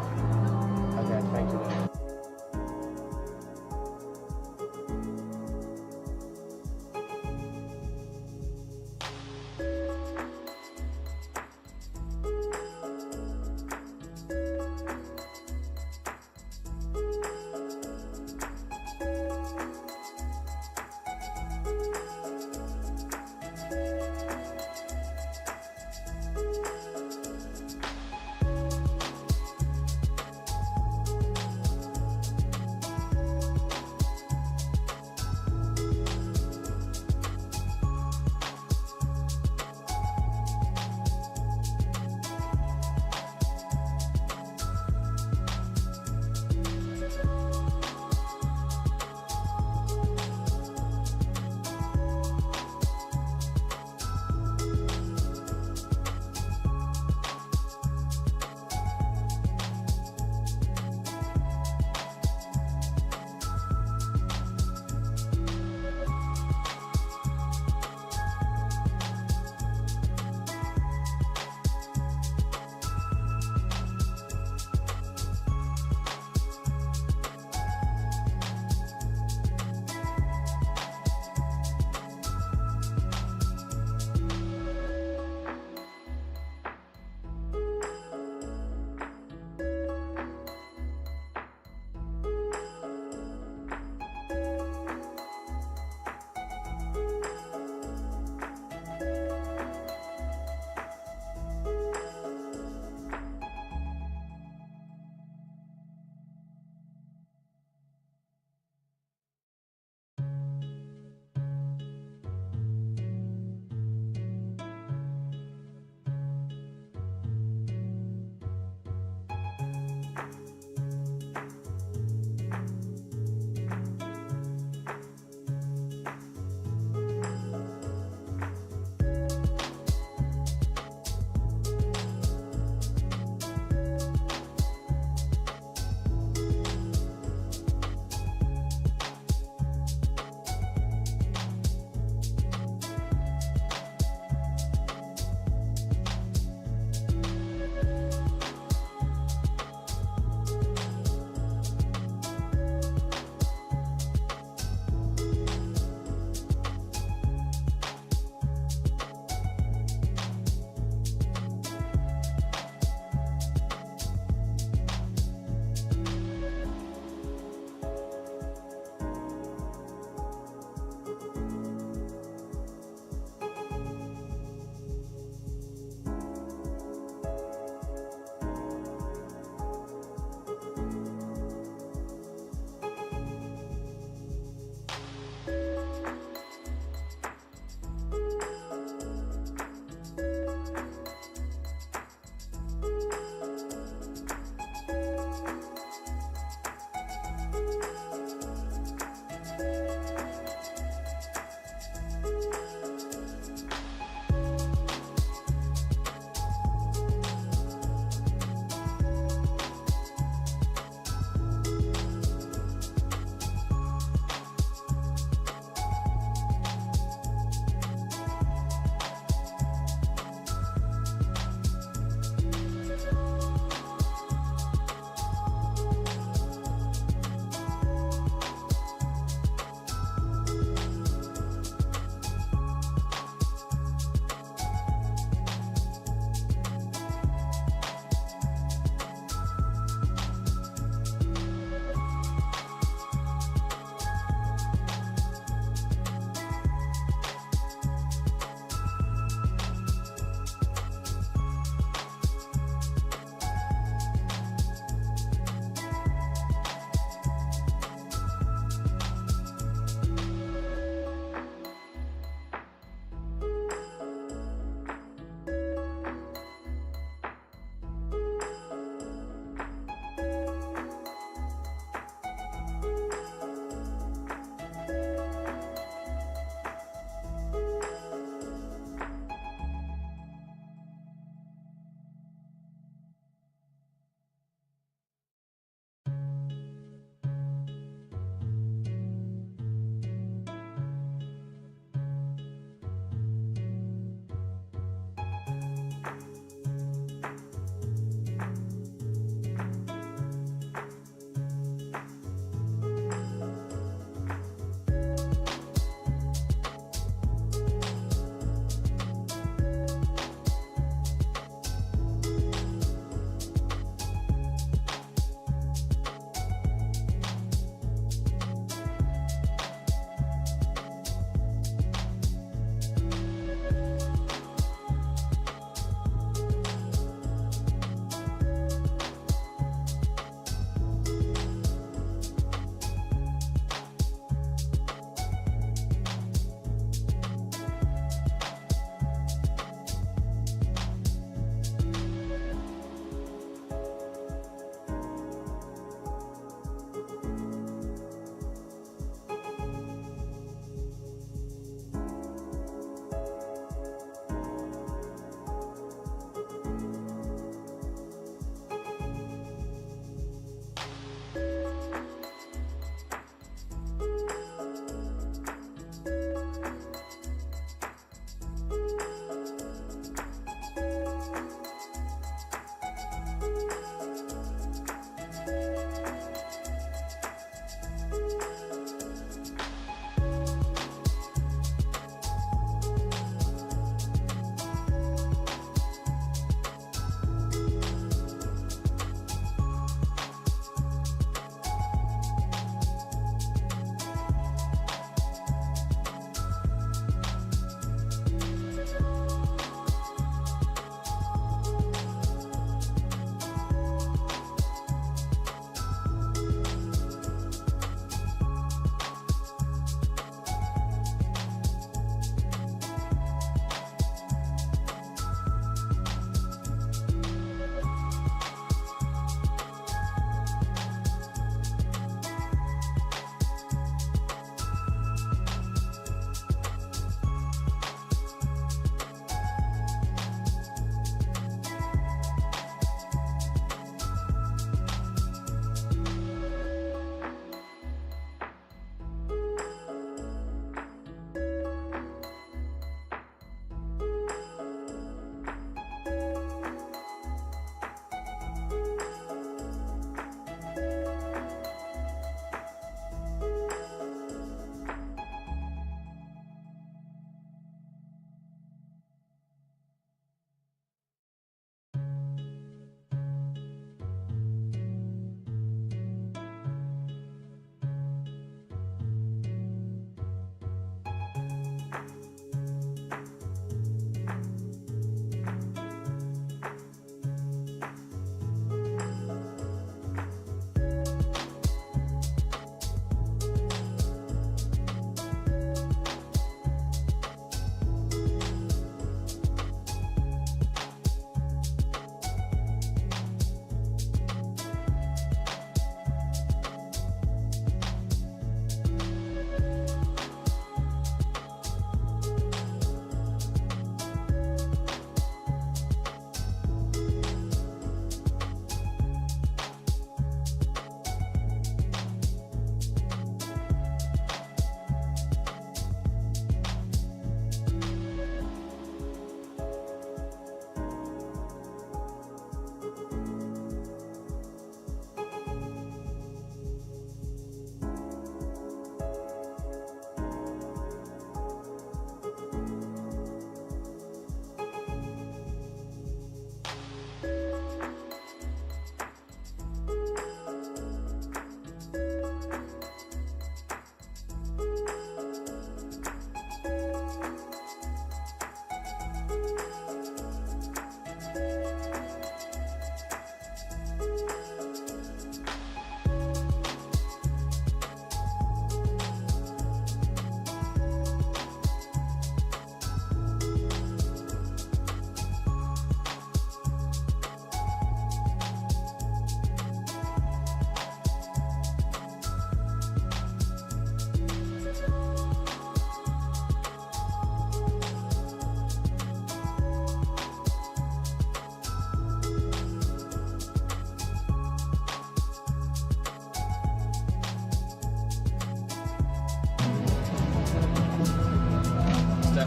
Okay, thank you then.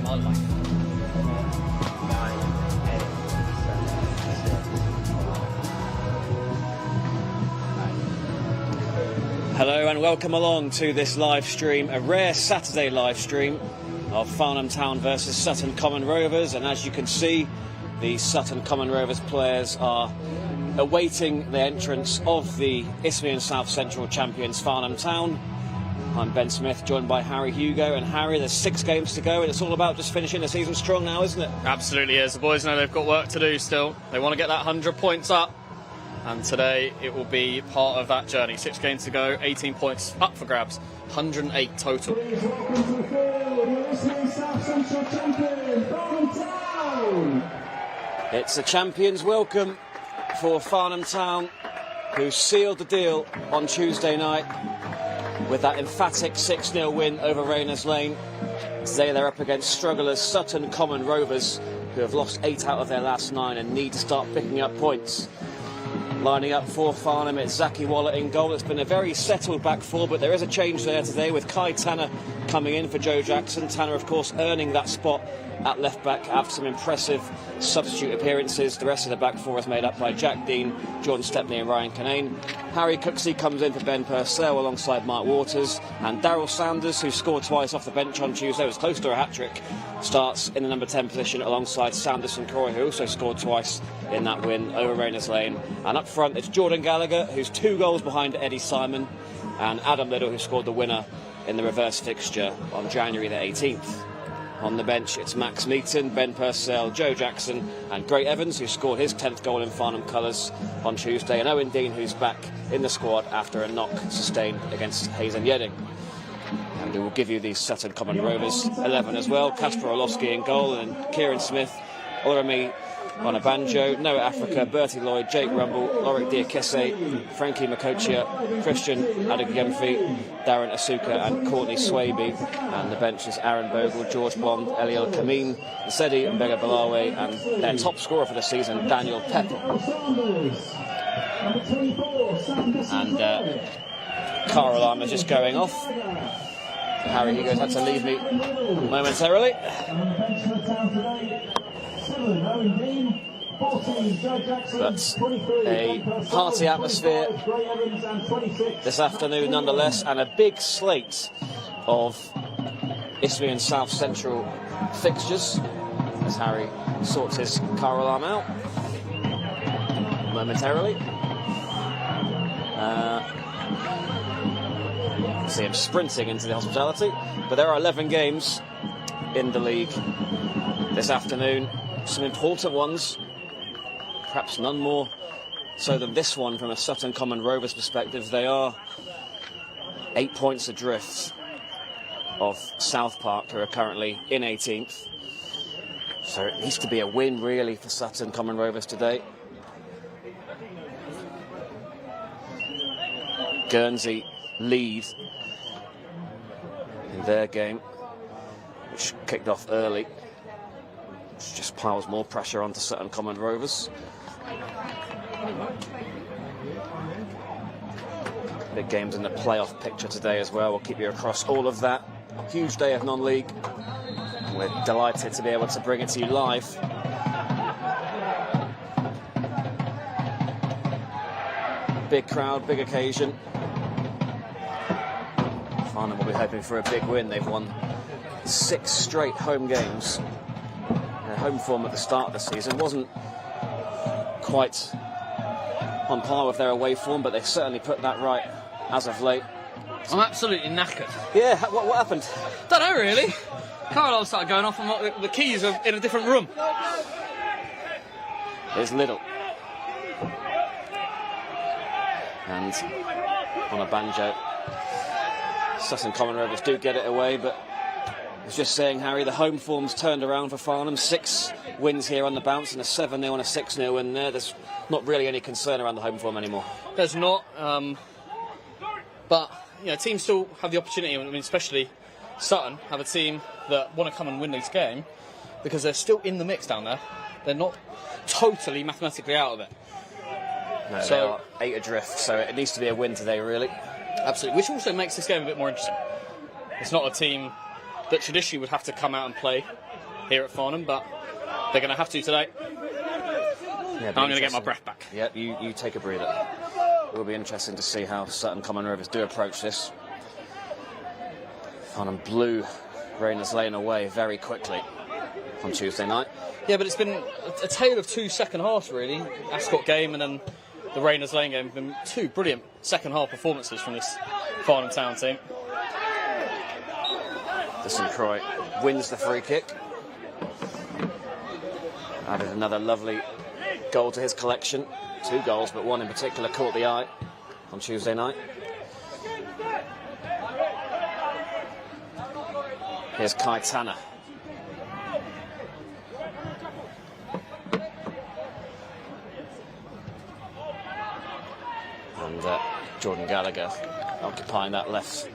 my life. 9, 8, 7, 6, 5. Hello and welcome along to this live stream, a rare Saturday live stream of Farnham Town versus Sutton Common Rovers. And as you can see, the Sutton Common Rovers players are awaiting the entrance of the Isthmian South Central champions Farnham Town. I'm Ben Smith, joined by Harry Hugo. And Harry, there's 6 games to go and it's all about just finishing the season strong now, isn't it? Absolutely is. The boys know they've got work to do still. They want to get that 100 points up. And today it will be part of that journey. 6 games to go, 18 points up for grabs, 108 total. Please welcome to the field, your Isthmian South Central champion, Farnham Town. It's a champion's welcome for Farnham Town, who sealed the deal on Tuesday night with that emphatic 6-0 win over Rayners Lane. Today they're up against strugglers Sutton Common Rovers, who have lost 8 out of their last 9 and need to start picking up points. Lining up for Farnham, it's Zaki Wallet in goal. It's been a very settled back four, but there is a change there today with Kai Tanner coming in for Joe Jackson. Tanner, of course, earning that spot at left back after some impressive substitute appearances. The rest of the back four is made up by Jack Dean, Jordan Stepney and Ryan Kinane. Harry Cooksey comes in for Ben Purcell alongside Mark Waters, and Daryl Sanders, who scored twice off the bench on Tuesday, was close to a hat-trick, starts in the number 10 position alongside Sanderson Croy, who also scored twice in that win over Rayners Lane. And up front it's Jordan Gallagher, who's 2 goals behind Eddie Simon, and Adam Little, who scored the winner in the reverse fixture on January the 18th. On the bench, it's Max Meaton, Ben Purcell, Joe Jackson and Gray Evans, who scored his 10th goal in Farnham colours on Tuesday, and Owen Dean, who's back in the squad after a knock sustained against Hazen Yedding. And we will give you the Sutton Common Rovers 11 as well. Kasper Orlovsky in goal, and Kieran Smith, Olorami on a banjo, Noah Africa, Bertie Lloyd, Jake Rumble, Lorik Diakese, Frankie Makochia, Christian Adegyemfi, Darren Asuka and Courtney Swaby. And the bench is Aaron Bogle, George Bond, Eliel Kameen, Sedi and Bega Balawe, and their top scorer for the season, Daniel Pepper. And car alarm is just going off. Harry Hugo's had to leave me momentarily. But a party atmosphere this afternoon nonetheless, and a big slate of Isthmian South Central fixtures as Harry sorts his car alarm out momentarily. See him sprinting into the hospitality, but there are 11 games in the league this afternoon. Some important ones, perhaps none more so than this one from a Sutton Common Rovers perspective. They are 8 points adrift of South Park, who are currently in 18th. So it needs to be a win really for Sutton Common Rovers today. Guernsey lead in their game, which kicked off early, which just piles more pressure onto Sutton Common Rovers. Big games in the playoff picture today as well. We'll keep you across all of that. Huge day of non-league. We're delighted to be able to bring it to you live. Big crowd, big occasion. Farnham will be hoping for a big win. They've won 6 straight home games. Their home form at the start of the season wasn't quite on par with their away form, but they certainly put that right as of late. I'm absolutely knackered. Yeah, what happened? Don't know really. Car alarm started going off and the keys are in a different room. There's Little. And on a banjo. Sutton Common Rovers do get it away, but I was just saying, Harry, the home form's turned around for Farnham. 6 wins here on the bounce and a 7-0 and a 6-0 win there. There's not really any concern around the home form anymore. There's not, but you know, teams still have the opportunity. I mean, especially Sutton have a team that want to come and win this game because they're still in the mix down there. They're not totally mathematically out of it. No, so they are 8 adrift, so it needs to be a win today, really. Absolutely, which also makes this game a bit more interesting. It's not a team that traditionally would have to come out and play here at Farnham, but they're going to have to today. Yeah, I'm going to get my breath back. Yeah, you take a breather. It will be interesting to see how Sutton Common Rovers do approach this. Farnham blew Rayners Lane away very quickly on Tuesday night. Yeah, but it's been a tale of 2 second halves, really. Ascot game and then the Rayners Lane game have been 2 brilliant second half performances from this Farnham Town team. St Croix wins the free kick. Added another lovely goal to his collection. 2 goals, but one in particular caught the eye on Tuesday night. Here's Kai Tanner. And Jordan Gallagher occupying that left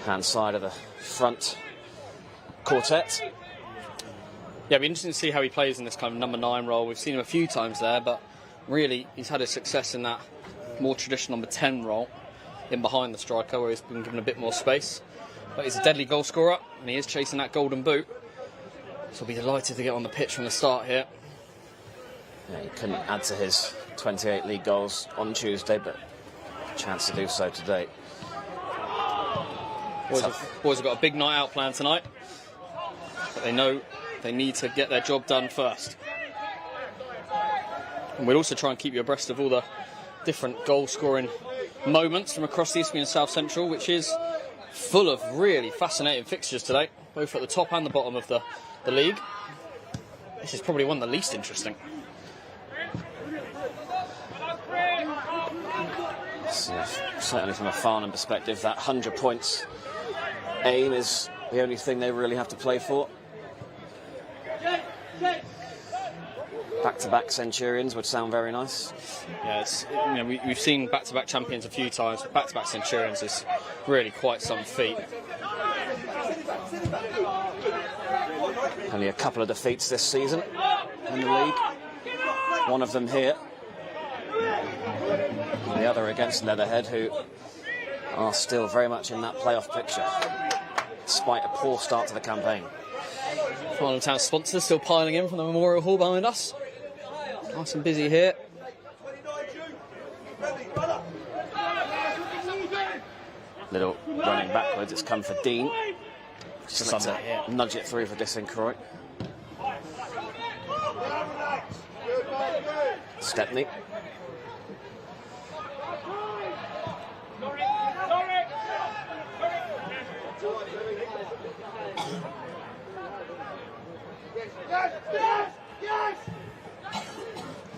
hand side of the front quartet. Yeah, it'll be interesting to see how he plays in this kind of number 9 role. We've seen him a few times there, but really he's had his success in that more traditional number 10 role in behind the striker, where he's been given a bit more space. But he's a deadly goal scorer and he is chasing that golden boot, so I'll be delighted to get on the pitch from the start here. Yeah, he couldn't add to his 28 league goals on Tuesday, but a chance to do so today. Boys have got a big night out planned tonight, but they know they need to get their job done first. And we'll also try and keep you abreast of all the different goal scoring moments from across the Isthmian South Central, which is full of really fascinating fixtures today, both at the top and the bottom of the league. This is probably one of the least interesting. So, certainly from a Farnham perspective, that 100 points aim is the only thing they really have to play for. Back-to-back Centurions would sound very nice. Yeah, we've seen back-to-back champions a few times, but back-to-back Centurions is really quite some feat. Only a couple of defeats this season in the league. One of them here. And the other against Leatherhead, who are still very much in that playoff picture, despite a poor start to the campaign. Farnham Town sponsors still piling in from the Memorial Hall behind us. Nice and busy here. Little running backwards, it's come for Dean. Just like to nudge it through for St Croix. Stepney.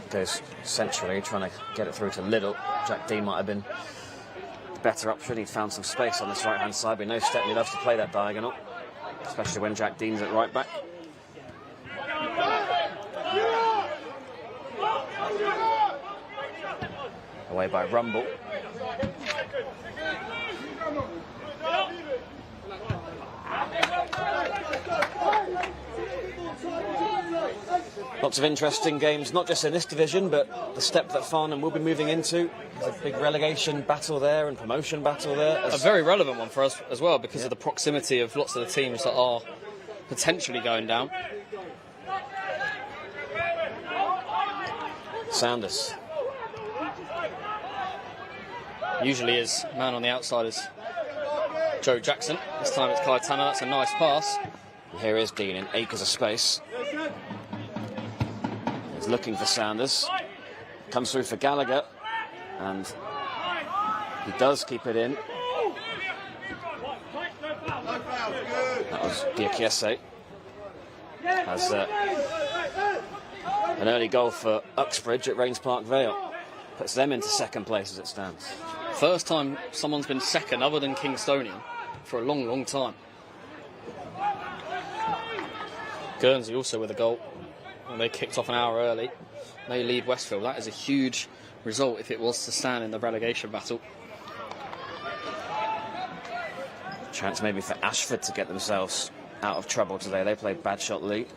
Goes centrally, trying to get it through to Liddell. Jack Dean might have been the better option. He'd found some space on this right-hand side. We know Stepney loves to play that diagonal, especially when Jack Dean's at right back. Away by Rumble. Lots of interesting games, not just in this division, but the step that Farnham will be moving into. There's a big relegation battle there and promotion battle there. A very relevant one for us as well, because of the proximity of lots of the teams that are potentially going down. Sounders. Usually his man on the outside is Joe Jackson. This time it's Kai Tanner. That's a nice pass. And here is Dean in acres of space. He's looking for Sounders. Comes through for Gallagher. And he does keep it in. That was Diakiese. Has an early goal for Uxbridge at Rains Park Vale. Puts them into second place as it stands. First time someone's been second other than Kingstonian for a long, long time. Guernsey also with a goal. And they kicked off an hour early. They lead Westfield. That is a huge result if it was to stand in the relegation battle. Chance maybe for Ashford to get themselves out of trouble today. They played Badshot Lee.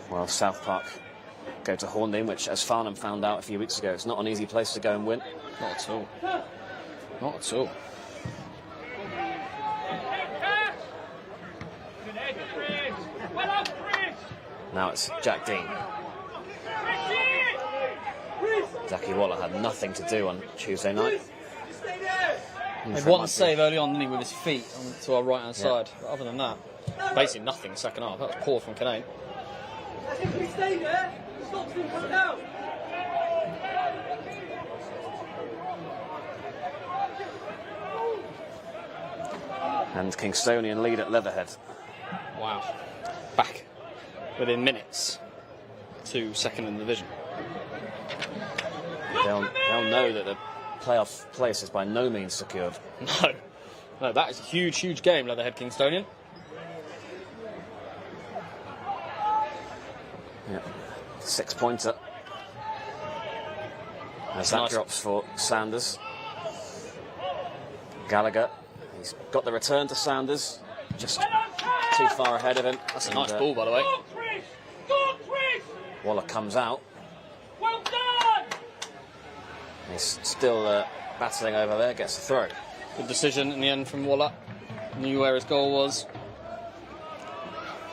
Well, South Park go to Horndean, which, as Farnham found out a few weeks ago, it's not an easy place to go and win. Not at all. Not at all. Now it's Jack Dean. Zachy Waller had nothing to do on Tuesday night. He had one save early on, didn't he, with his feet to our right-hand side. But other than that, basically nothing second half. That was poor from Kinane. And Kingstonian lead at Leatherhead. Wow. Back within minutes to second in the division. They'll know that the playoff place is by no means secured. No, that is a huge, huge game, Leatherhead Kingstonian. Yeah. 6-pointer. As that drops for Sanders. Gallagher. He's got the return to Sanders. Just too far ahead of him. That's a nice ball, by the way. Waller comes out. Well done! He's still battling over there. Gets the throw. Good decision in the end from Waller. Knew where his goal was.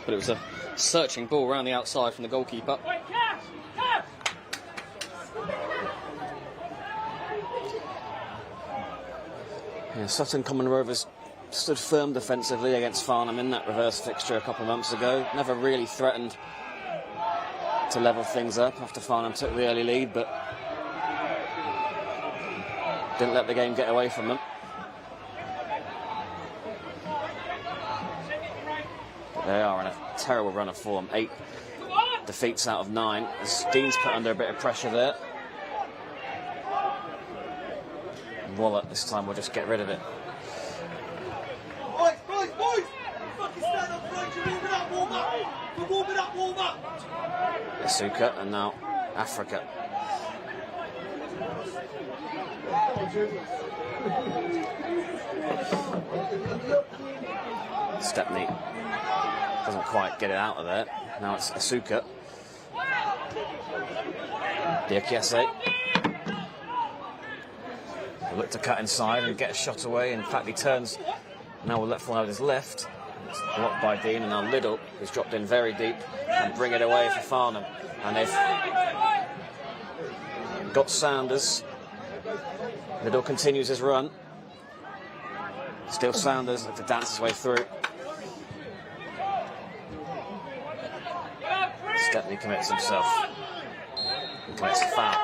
But it was a searching ball around the outside from the goalkeeper. Yeah, Sutton Common Rovers stood firm defensively against Farnham in that reverse fixture a couple of months ago. Never really threatened to level things up after Farnham took the early lead, but didn't let the game get away from them. But they are in a terrible run of form. 8 defeats out of 9. As Dean's put under a bit of pressure there. Waller this time will just get rid of it. Boys! Fucking stand up, right? You're warming up. Asuka and now Africa. Stepney doesn't quite get it out of there. Now it's Asuka. Diakiese. Look to cut inside and get a shot away. In fact, he turns. Now will let fly with his left. It's blocked by Dean, and now Liddell, who's dropped in very deep, and bring it away for Farnham. And they've got Sanders. Liddell continues his run. Still Sanders, to dance his way through. Stepney commits himself. He commits a foul.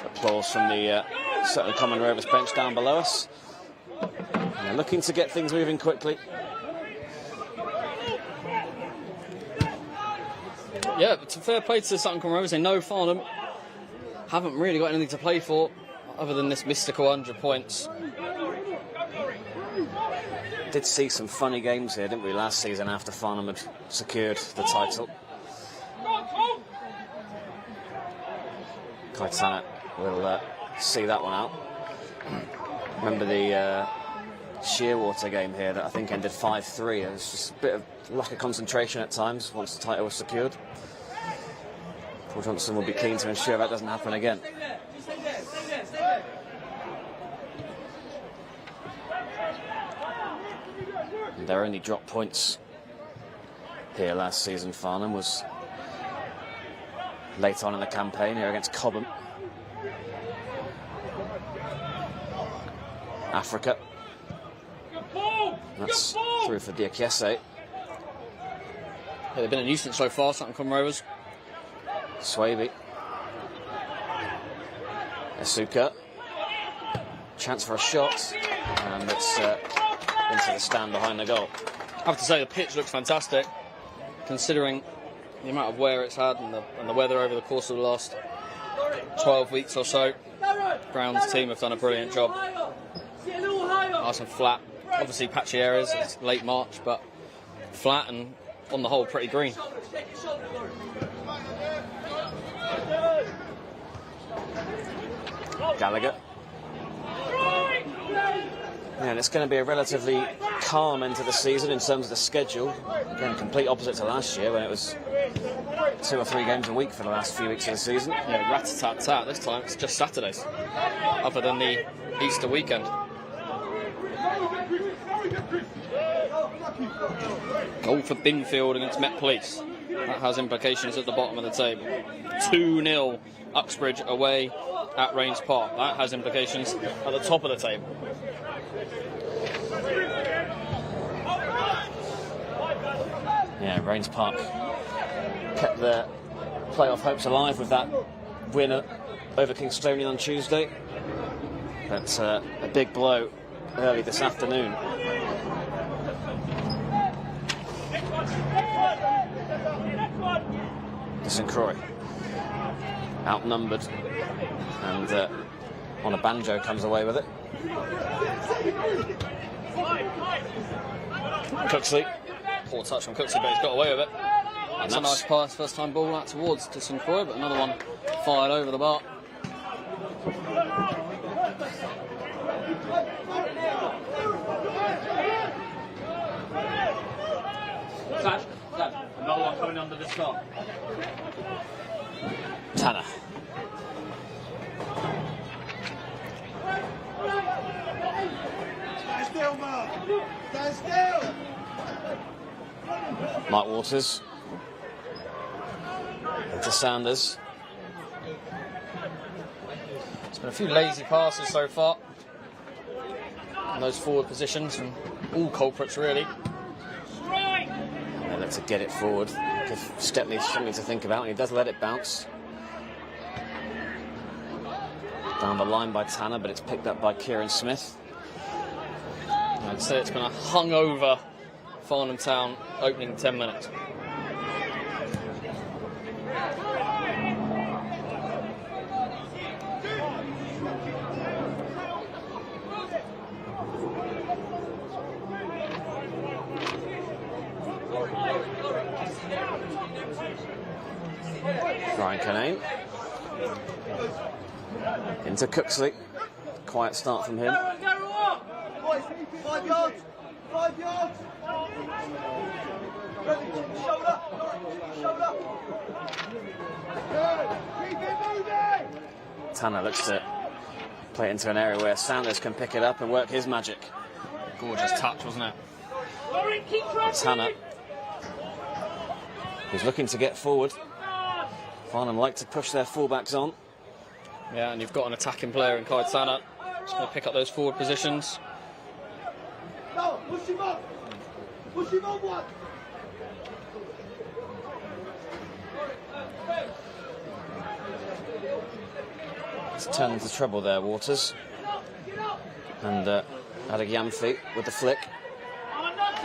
Applause from the Sutton Common Rovers bench down below us. And they're looking to get things moving quickly. Yeah, it's a fair play to Sutton Common Rovers. They know Farnham haven't really got anything to play for other than this mystical 100 points. Did see some funny games here, didn't we, last season after Farnham had secured the title. Kaitana will see that one out. Remember the Shearwater game here that I think ended 5-3. It was just a bit of lack of concentration at times once the title was secured. Paul Johnson will be keen to ensure that doesn't happen again. And their only drop points here last season, Farnham, was late on in the campaign here against Cobham. Africa. That's through for Diakiese. Yeah, they've been a nuisance so far, Sutton Common Rovers. Swaby. Asuka. Chance for a shot. And it's into the stand behind the goal. I have to say the pitch looks fantastic, considering the amount of wear it's had and the weather over the course of the last 12 weeks or so. Brown's team have done a brilliant job. Nice and flat. Obviously patchy areas, it's late March, but flat and on the whole pretty green. Gallagher. Yeah, and it's going to be a relatively calm end to the season in terms of the schedule. Again, complete opposite to last year when it was 2 or 3 games a week for the last few weeks of the season. Yeah, rat-a-tat-tat. This time it's just Saturdays, other than the Easter weekend. Goal for Binfield against Met Police. That has implications at the bottom of the table. 2-0 Uxbridge away at Rains Park. That has implications at the top of the table. Yeah, Rains Park kept their playoff hopes alive with that win over Kingstonian on Tuesday. But a big blow early this afternoon. St Croix outnumbered, and on a banjo comes away with it. Cooksley, Poor touch from Cooksley, but he's got away with it. That's a nice pass, first time ball out towards to St Croix, but another one fired over the bar. Another one coming under the stop. Tanner. Stand still, Mark. Stand still. Mike Waters. Into Sanders. There's been a few lazy passes so far in those forward positions from all culprits, really. They look to get it forward. Give Stepney something to think about, and he does let it bounce. Down the line by Tanner, but it's picked up by Kieran Smith. I'd say it's kind of hung over Farnham Town opening 10 minutes. Ryan Canane. Into Cooksley. Quiet start from him. 5 yards. 5 yards. Shoulder. Shoulder. Good. Keep it moving. Tanner looks to play it into an area where Sanders can pick it up and work his magic. Gorgeous touch, wasn't it? Tanner, who's looking to get forward. Farnham like to push their fullbacks on. Yeah, and you've got an attacking player in Kai Tanner. Just going to pick up those forward positions. No, push him up. Push him on one. It's turned into trouble there, Waters. And Adagyamfi with the flick.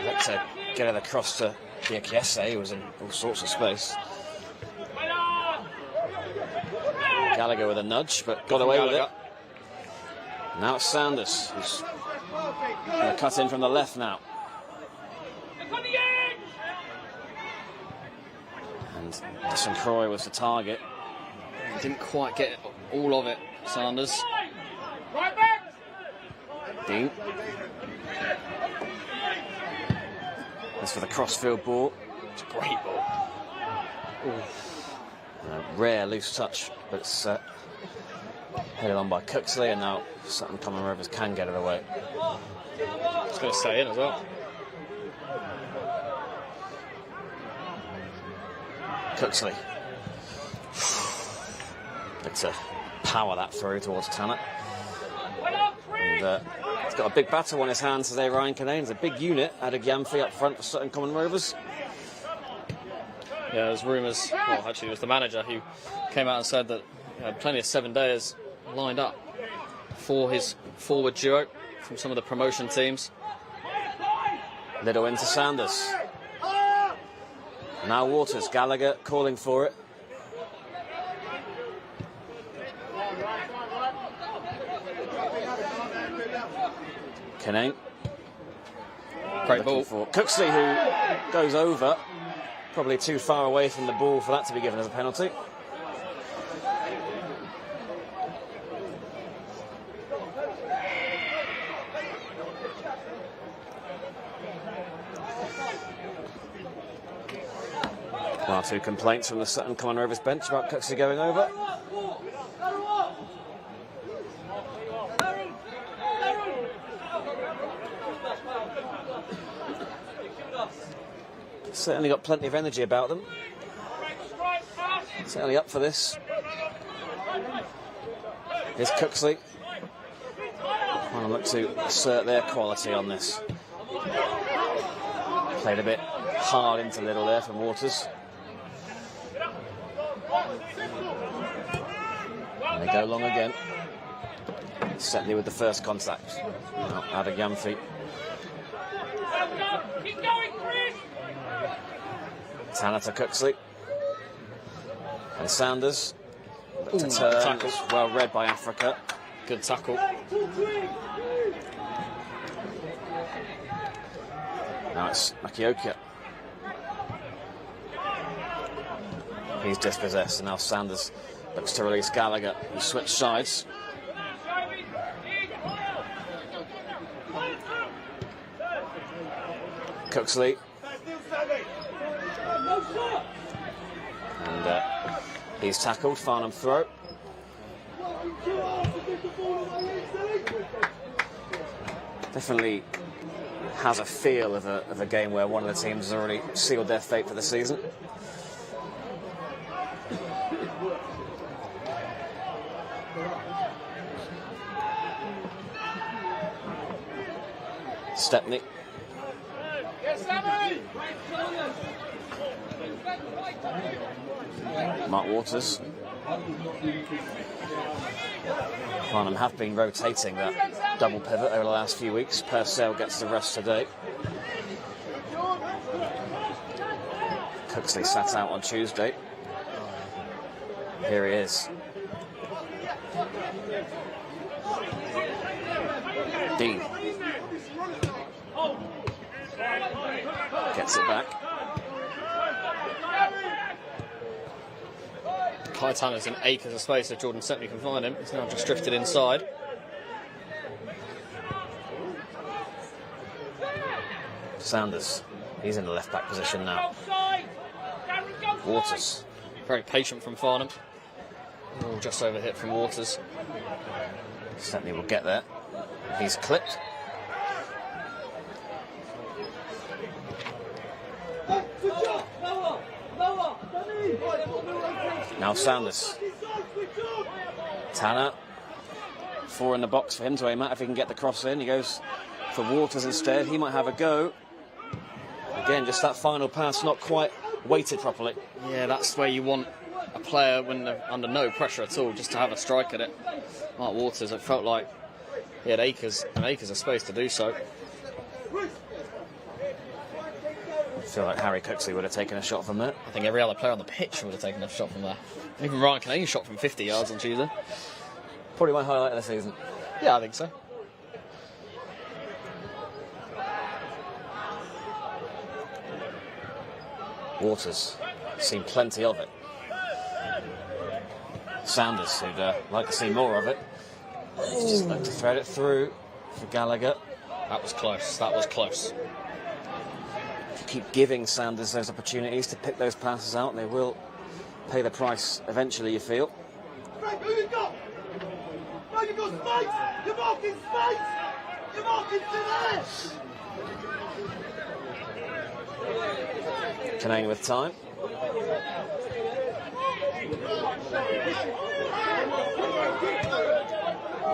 Let's get it across to Diakiese, who was in all sorts of space. Gallagher with a nudge, but got away with it. Now it's Sanders, who's going to cut in from the left now. And St Croix was the target. He didn't quite get all of it, Sanders. Dean. As for the crossfield ball, It's a great ball. a rare loose touch, but it's headed on by Cooksley, and now Sutton Common Rovers can get it away. It's going to stay in as well. Cooksley. It's a power that through towards Tanner. And he's got a big battle on his hands today, Ryan Canane. It's a big unit. Adagyamfi up front for Sutton Common Rovers. Yeah, there's rumours, well, actually it was the manager who came out and said that he had plenty of 7-dayers lined up for his forward duo from some of the promotion teams. Little into Sanders. Now Waters, Gallagher calling for it. Canane. Great ball. For Cooksley, who goes over. Probably too far away from the ball for that to be given as a penalty. One or two complaints from the Sutton Common Rovers bench about Cooksley going over. Certainly got plenty of energy about them. Certainly up for this. Here's Cooksley. Trying to look to assert their quality on this. Played a bit hard into Little there from Waters. And they go long again. Certainly with the first contact. Now Adegyamfi. Tanner to Cooksley. And Sanders. Look to turn. Tackle. It's well read by Africa. Good tackle. Now it's Makioka. He's dispossessed, and now Sanders looks to release Gallagher. He switched sides. Cooksley. And he's tackled. Farnham throw. Definitely has a feel of a game where one of the teams has already sealed their fate for the season. Stepney. Mark Waters. Farnham have been rotating that double pivot over the last few weeks. Purcell gets the rest today. Cooksley sat out on Tuesday. Here he is. Dean. Gets it back. Kai Tanner's in acres of space if Jordan Stepney can find him. He's now just drifted inside. Sanders. He's in the left back position now. Waters. Very patient from Farnham. Oh, just over hit from Waters. Stepney will get there. He's clipped. Now Sanders. Tanner. 4 in the box for him to aim at if he can get the cross in. He goes for Waters instead. He might have a go. Again, just that final pass not quite weighted properly. Yeah, that's where you want a player when they're under no pressure at all, just to have a strike at it. Mark Waters, it felt like he had acres and acres of space to do so. I feel like Harry Cooksley would have taken a shot from there. I think every other player on the pitch would have taken a shot from there. Even Ryan Canane shot from 50 yards on Tuesday. Probably my highlight of the season. Yeah, I think so. Waters, seen plenty of it. Sanders, who'd like to see more of it. He's just like to thread it through for Gallagher. That was close. That was close. If you keep giving Sanders those opportunities to pick those passes out, they will pay the price eventually, you feel. Frank, who you got? No, you've got space! You're marking space! You're marking to there! Canane with time.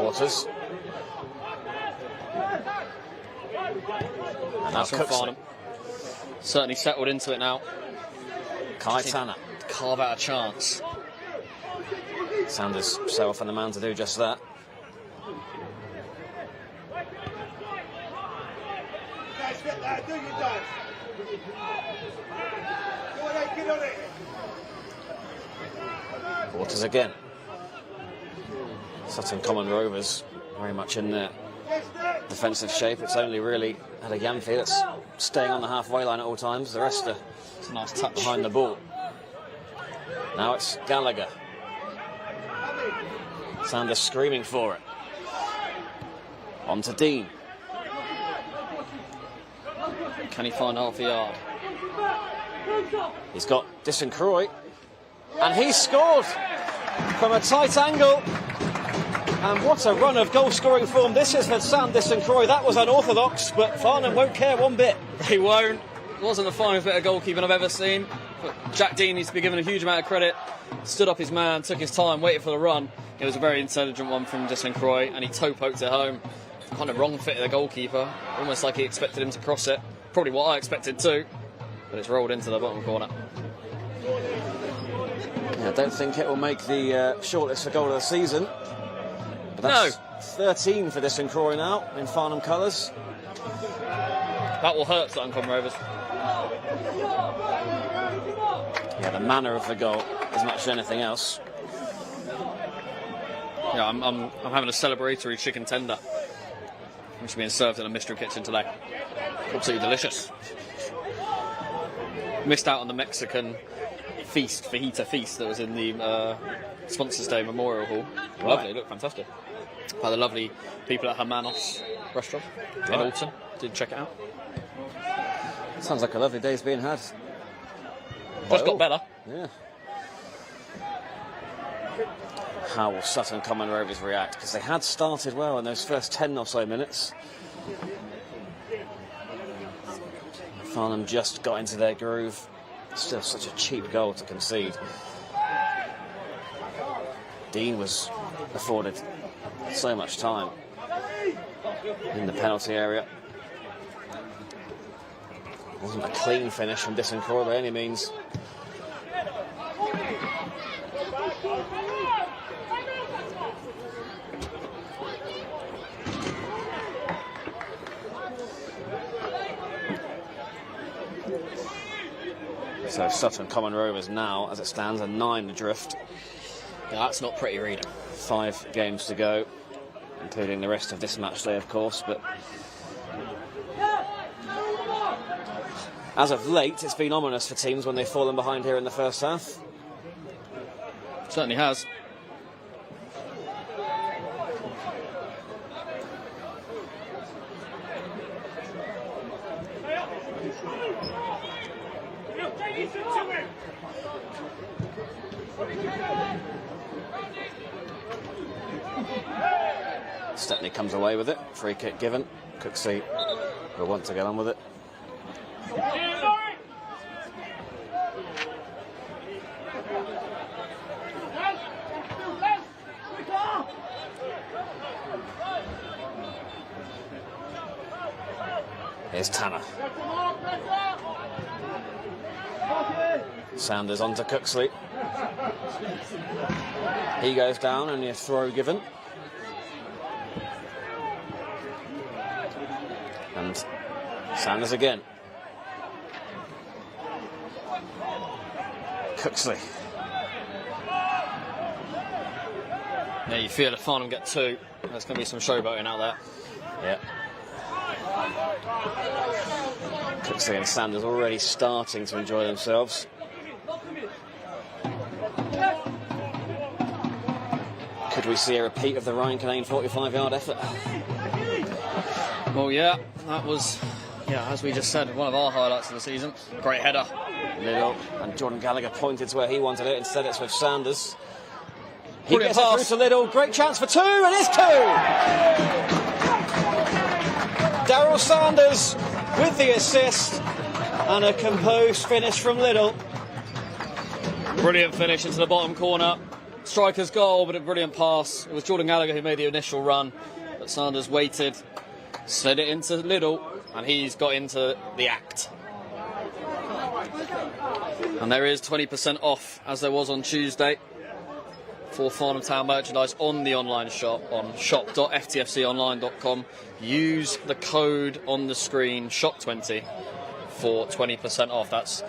Waters. And now That's from Cooksley. Farnham. Certainly settled into it now. Kai Tanner. Carve out a chance. Sanders so often the man to do just that. Guys, get that, do you guys? Go on, get on it! Waters again. Sutton Common Rovers very much in their defensive shape. It's only really Adegyamfi that's staying on the halfway line at all times. The rest are It's a nice touch. behind the ball. Now it's Gallagher. Sanders screaming for it. On to Dean. Can he find half a yard? He's got Disancroy. And he's scored from a tight angle. And what a run of goal-scoring form this is for Sam Disancroy. That was unorthodox, but Farnham won't care one bit. They won't. wasn't the finest bit of goalkeeping I've ever seen, but Jack Dean needs to be given a huge amount of credit. Stood up his man, took his time, waited for the run. It was a very intelligent one from St Croix, and he toe-poked it home. Kind of wrong fit of the goalkeeper, almost like he expected him to cross it. Probably what I expected too, but it's rolled into the bottom corner. Yeah, I don't think it will make the shortlist for goal of the season. But that's 13 for this St Croix now in Farnham colours. That will hurt Sutton Rovers. Yeah, the manner of the goal as much as anything else. Yeah, I'm having a celebratory chicken tender, which is being served in a mystery kitchen today. Absolutely delicious. Missed out on the Mexican feast, fajita feast, that was in the Sponsors Day Memorial Hall. Right. Lovely, it looked fantastic. By the lovely people at Hermanos restaurant in Alton. Did check it out. Sounds like a lovely day's being had. Just got better. Yeah. How will Sutton Common Rovers react? Because they had started well in those first 10 or so minutes. Farnham just got into their groove. Still such a cheap goal to concede. Dean was afforded so much time in the penalty area. Wasn't a clean finish from St Croix by any means. So Sutton Common Rovers now, as it stands, are 9 adrift. Yeah, that's not pretty reading. 5 games to go, including the rest of this match day, of course. But as of late, it's been ominous for teams when they've fallen behind here in the first half. Certainly has. Stepney comes away with it. Free kick given. Cooksey will want to get on with it. Here's Tanner. Sanders onto Cooksley. He goes down, only a throw given. And Sanders again. Cooksley. Yeah, you feel if Farnham get 2, there's going to be some showboating out there. Yeah. Cooksley and Sanders already starting to enjoy themselves. Could we see a repeat of the Ryan Canane 45-yard effort? Well, yeah, that was, as we just said, one of our highlights of the season. Great header. Little, and Jordan Gallagher pointed to where he wanted it. Instead, it's with Sanders. He Brilliant gets pass. it through to Little. Great chance for 2, and it's 2! Daryl Sanders with the assist, and a composed finish from Little. Brilliant finish into the bottom corner. Striker's goal, but a brilliant pass. It was Jordan Gallagher who made the initial run, but Sanders waited, slid it into Little, and he's got into the act. And there is 20% off, as there was on Tuesday, for Farnham Town merchandise on the online shop, on shop.ftfconline.com. Use the code on the screen, SHOP20, for 20% off. That's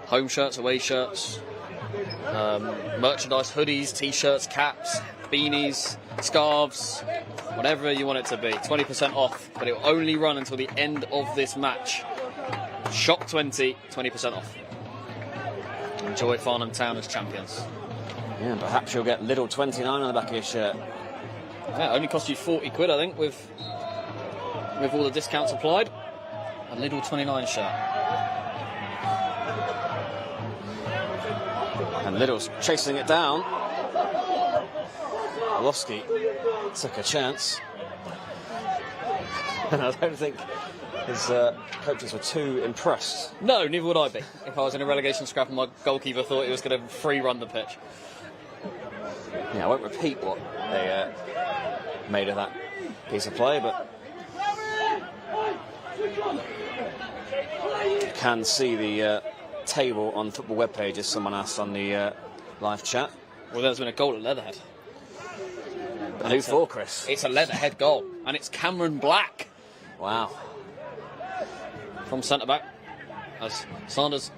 home shirts, away shirts, merchandise, hoodies, t-shirts, caps, beanies, scarves, whatever you want it to be. 20% off, but it will only run until the end of this match. SHOP20, 20% off. Enjoy Farnham Town as champions. Yeah, perhaps you'll get Little 29 on the back of your shirt. Yeah, it only cost you 40 quid, I think, with all the discounts applied. A Little 29 shirt. And Little's chasing it down. Olofsky took a chance. And I don't think his coaches were too impressed. No, neither would I be. If I was in a relegation scrap and my goalkeeper thought he was going to free run the pitch. Yeah, I won't repeat what they made of that piece of play, but you can see the table on football web pages. Someone asked on the live chat. Well, there's been a goal at Leatherhead. But who for, Chris? It's a Leatherhead goal, and it's Cameron Black. Wow. From centre-back, as Sanders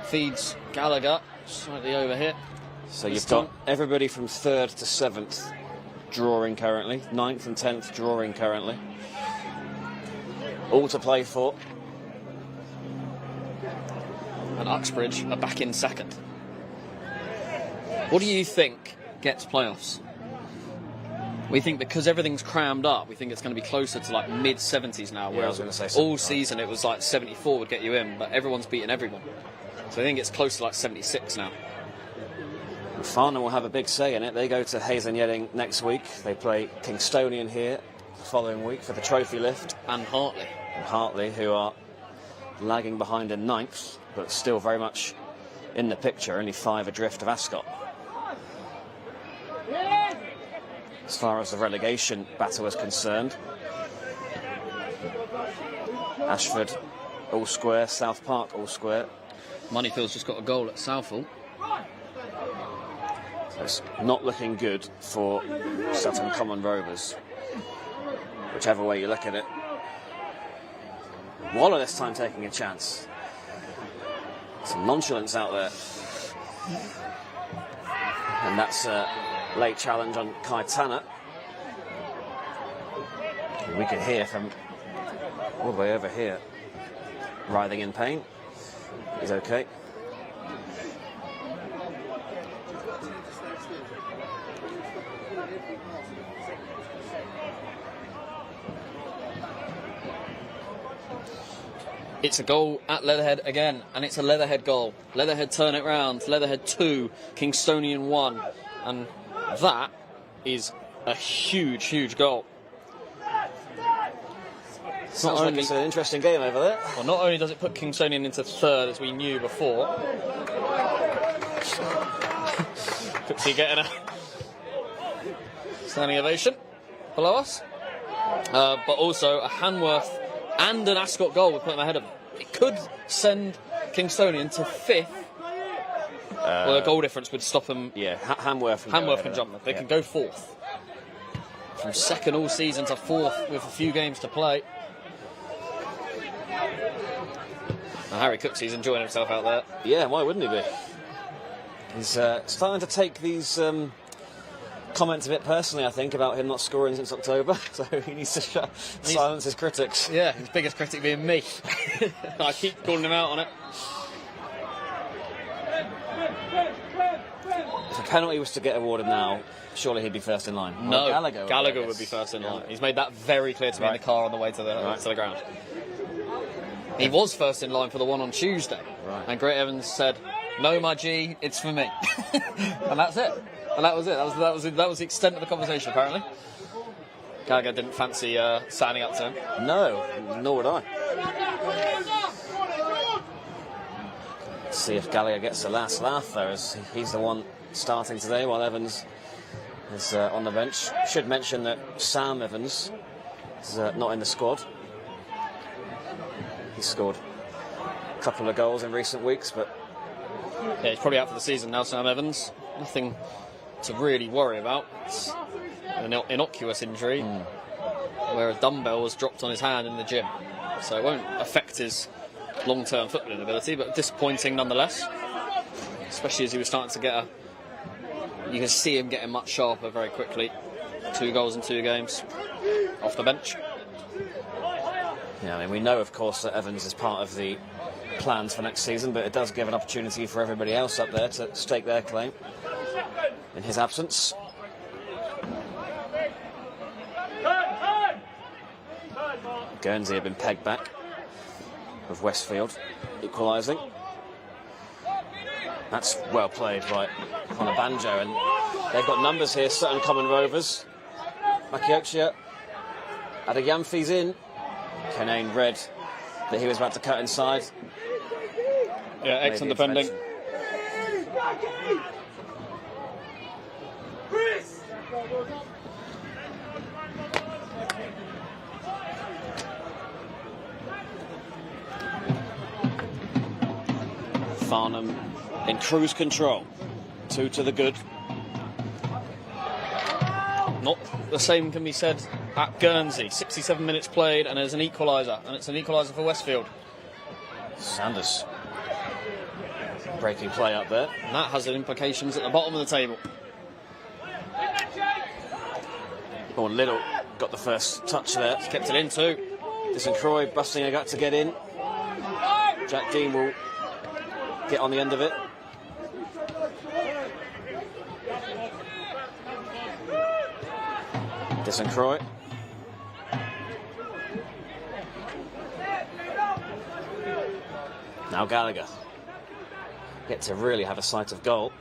feeds Gallagher slightly over here. So you've got everybody from 3rd to 7th drawing currently, 9th and 10th drawing currently. All to play for. And Uxbridge are back in 2nd. What do you think gets playoffs? We think because everything's crammed up, we think it's going to be closer to like mid-70s now. Yeah, I was whereas going to say 75. all season it was like 74 would get you in, but everyone's beaten everyone. So I think it's close to like 76 now. Farnham will have a big say in it. They go to Hayes and Yedding next week. They play Kingstonian here the following week for the trophy lift. And Hartley. And Hartley, who are lagging behind in 9th, but still very much in the picture, only 5 adrift of Ascot. As far as the relegation battle is concerned, Ashford all square, South Park all square. Moneyfield's just got a goal at Southall. So it's not looking good for Sutton Common Rovers, whichever way you look at it. Waller this time taking a chance. Some nonchalance out there. And that's a late challenge on Kai Tanner. We could hear from all the way over here, writhing in pain. He's okay. It's a goal at Leatherhead again, and it's a Leatherhead goal. Leatherhead turn it round. Leatherhead 2, Kingstonian 1. And that is a huge, huge goal. It's an interesting game over there. Well, not only does it put Kingstonian into 3rd, as we knew before. Cooksey getting a standing ovation below us. But also a Hanworth and an Ascot goal would put them ahead of them. It could send Kingstonian to 5th. Well, the goal difference would stop them. Yeah, Hanworth can jump them. They can go 4th. From 2nd all season to 4th with a few games to play. Now, Harry Cooksey's enjoying himself out there. Yeah, why wouldn't he be? He's starting to take these comments a bit personally, I think, about him not scoring since October. So he needs to silence his critics. Yeah, his biggest critic being me. I keep calling him out on it. If a penalty was to get awarded now, surely he'd be first in line. No, Well, Gallagher would be first in line. He's made that very clear to me in the car on the way to the ground. He was first in line for the one on Tuesday. Right. And Great Evans said, "No, my G, it's for me." And that's it. And that was it. That was the extent of the conversation, apparently. Gallagher didn't fancy standing up to him. No, nor would I. Let's see if Gallagher gets the last laugh there, as he's the one starting today while Evans is on the bench. Should mention that Sam Evans is not in the squad. He's scored a couple of goals in recent weeks, but yeah, he's probably out for the season now, Sam Evans. Nothing to really worry about. It's an innocuous injury where a dumbbell was dropped on his hand in the gym. So it won't affect his long-term footballing ability, but disappointing nonetheless. Especially as he was starting to get you can see him getting much sharper very quickly. 2 goals in 2 games off the bench. yeah, I mean, we know, of course, that Evans is part of the plans for next season, but it does give an opportunity for everybody else up there to stake their claim in his absence. Guernsey have been pegged back with Westfield equalising. That's well played by Connor Banjo, and they've got numbers here. Sutton Common Rovers. Makiochia. Adeyamfi's in. Kenane Red that he was about to cut inside. Yeah, excellent defending. Farnham in cruise control. 2 to the good. Not the same can be said at Guernsey. 67 minutes played and there's an equaliser. And it's an equaliser for Westfield. Sanders. Breaking play up there. And that has implications at the bottom of the table. Oh, Little got the first touch there. He's kept it in too. Croy busting a gut to get in. Jack Dean will get on the end of it. Croy. Now Gallagher. Get to really have a sight of goal.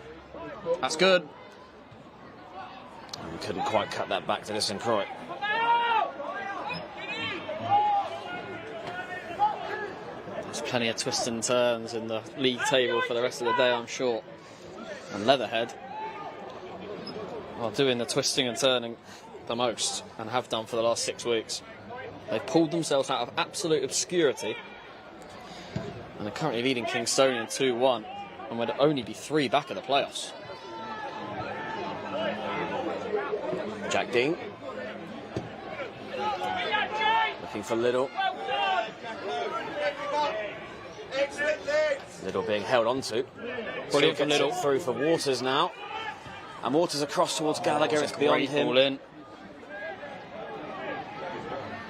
That's good. And couldn't quite cut that back to Croy. There's plenty of twists and turns in the league table for the rest of the day, I'm sure. And Leatherhead are doing the twisting and turning the most, and have done for the last 6 weeks. They've pulled themselves out of absolute obscurity, and they're currently leading Kingstonian 2-1, and would only be 3 back in the playoffs. Jack Dean. Looking for Little. Little being held onto. Brilliant from Little. Through for Waters now. And Waters across towards Gallagher. It's beyond him. Ball in.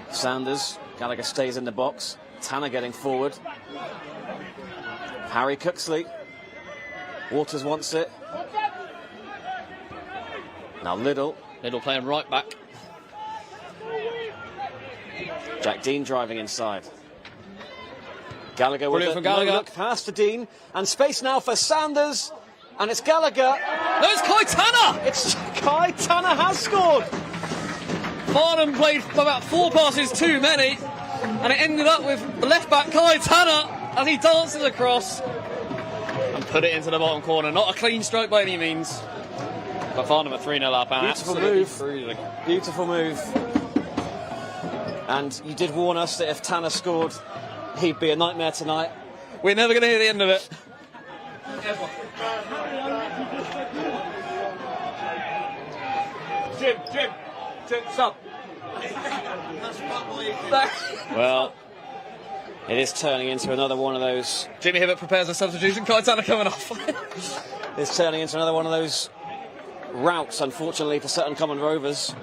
Sanders. Gallagher stays in the box. Tanner getting forward. Harry Cooksley. Waters wants it. Now Little. Little playing right back. Jack Dean driving inside. Gallagher with Brilliant a from Gallagher. look past to Dean. And space now for Sanders. And it's Gallagher. No, it's Kai Tanner! It's Kai Tanner has scored. Farnham played about 4 passes too many, and it ended up with the left back Kai Tanner as he dances across and put it into the bottom corner. Not a clean stroke by any means, but Farnham are 3-0 up and Beautiful absolutely move. cruising. Beautiful move. And you did warn us that if Tanner scored, he'd be a nightmare tonight. We're never going to hear the end of it. Jim, sub. Well, it is turning into another one of those. Jimmy Hibbert prepares a substitution. Kai Tanner coming off. It's turning into another one of those routes, unfortunately, for Sutton Common Rovers.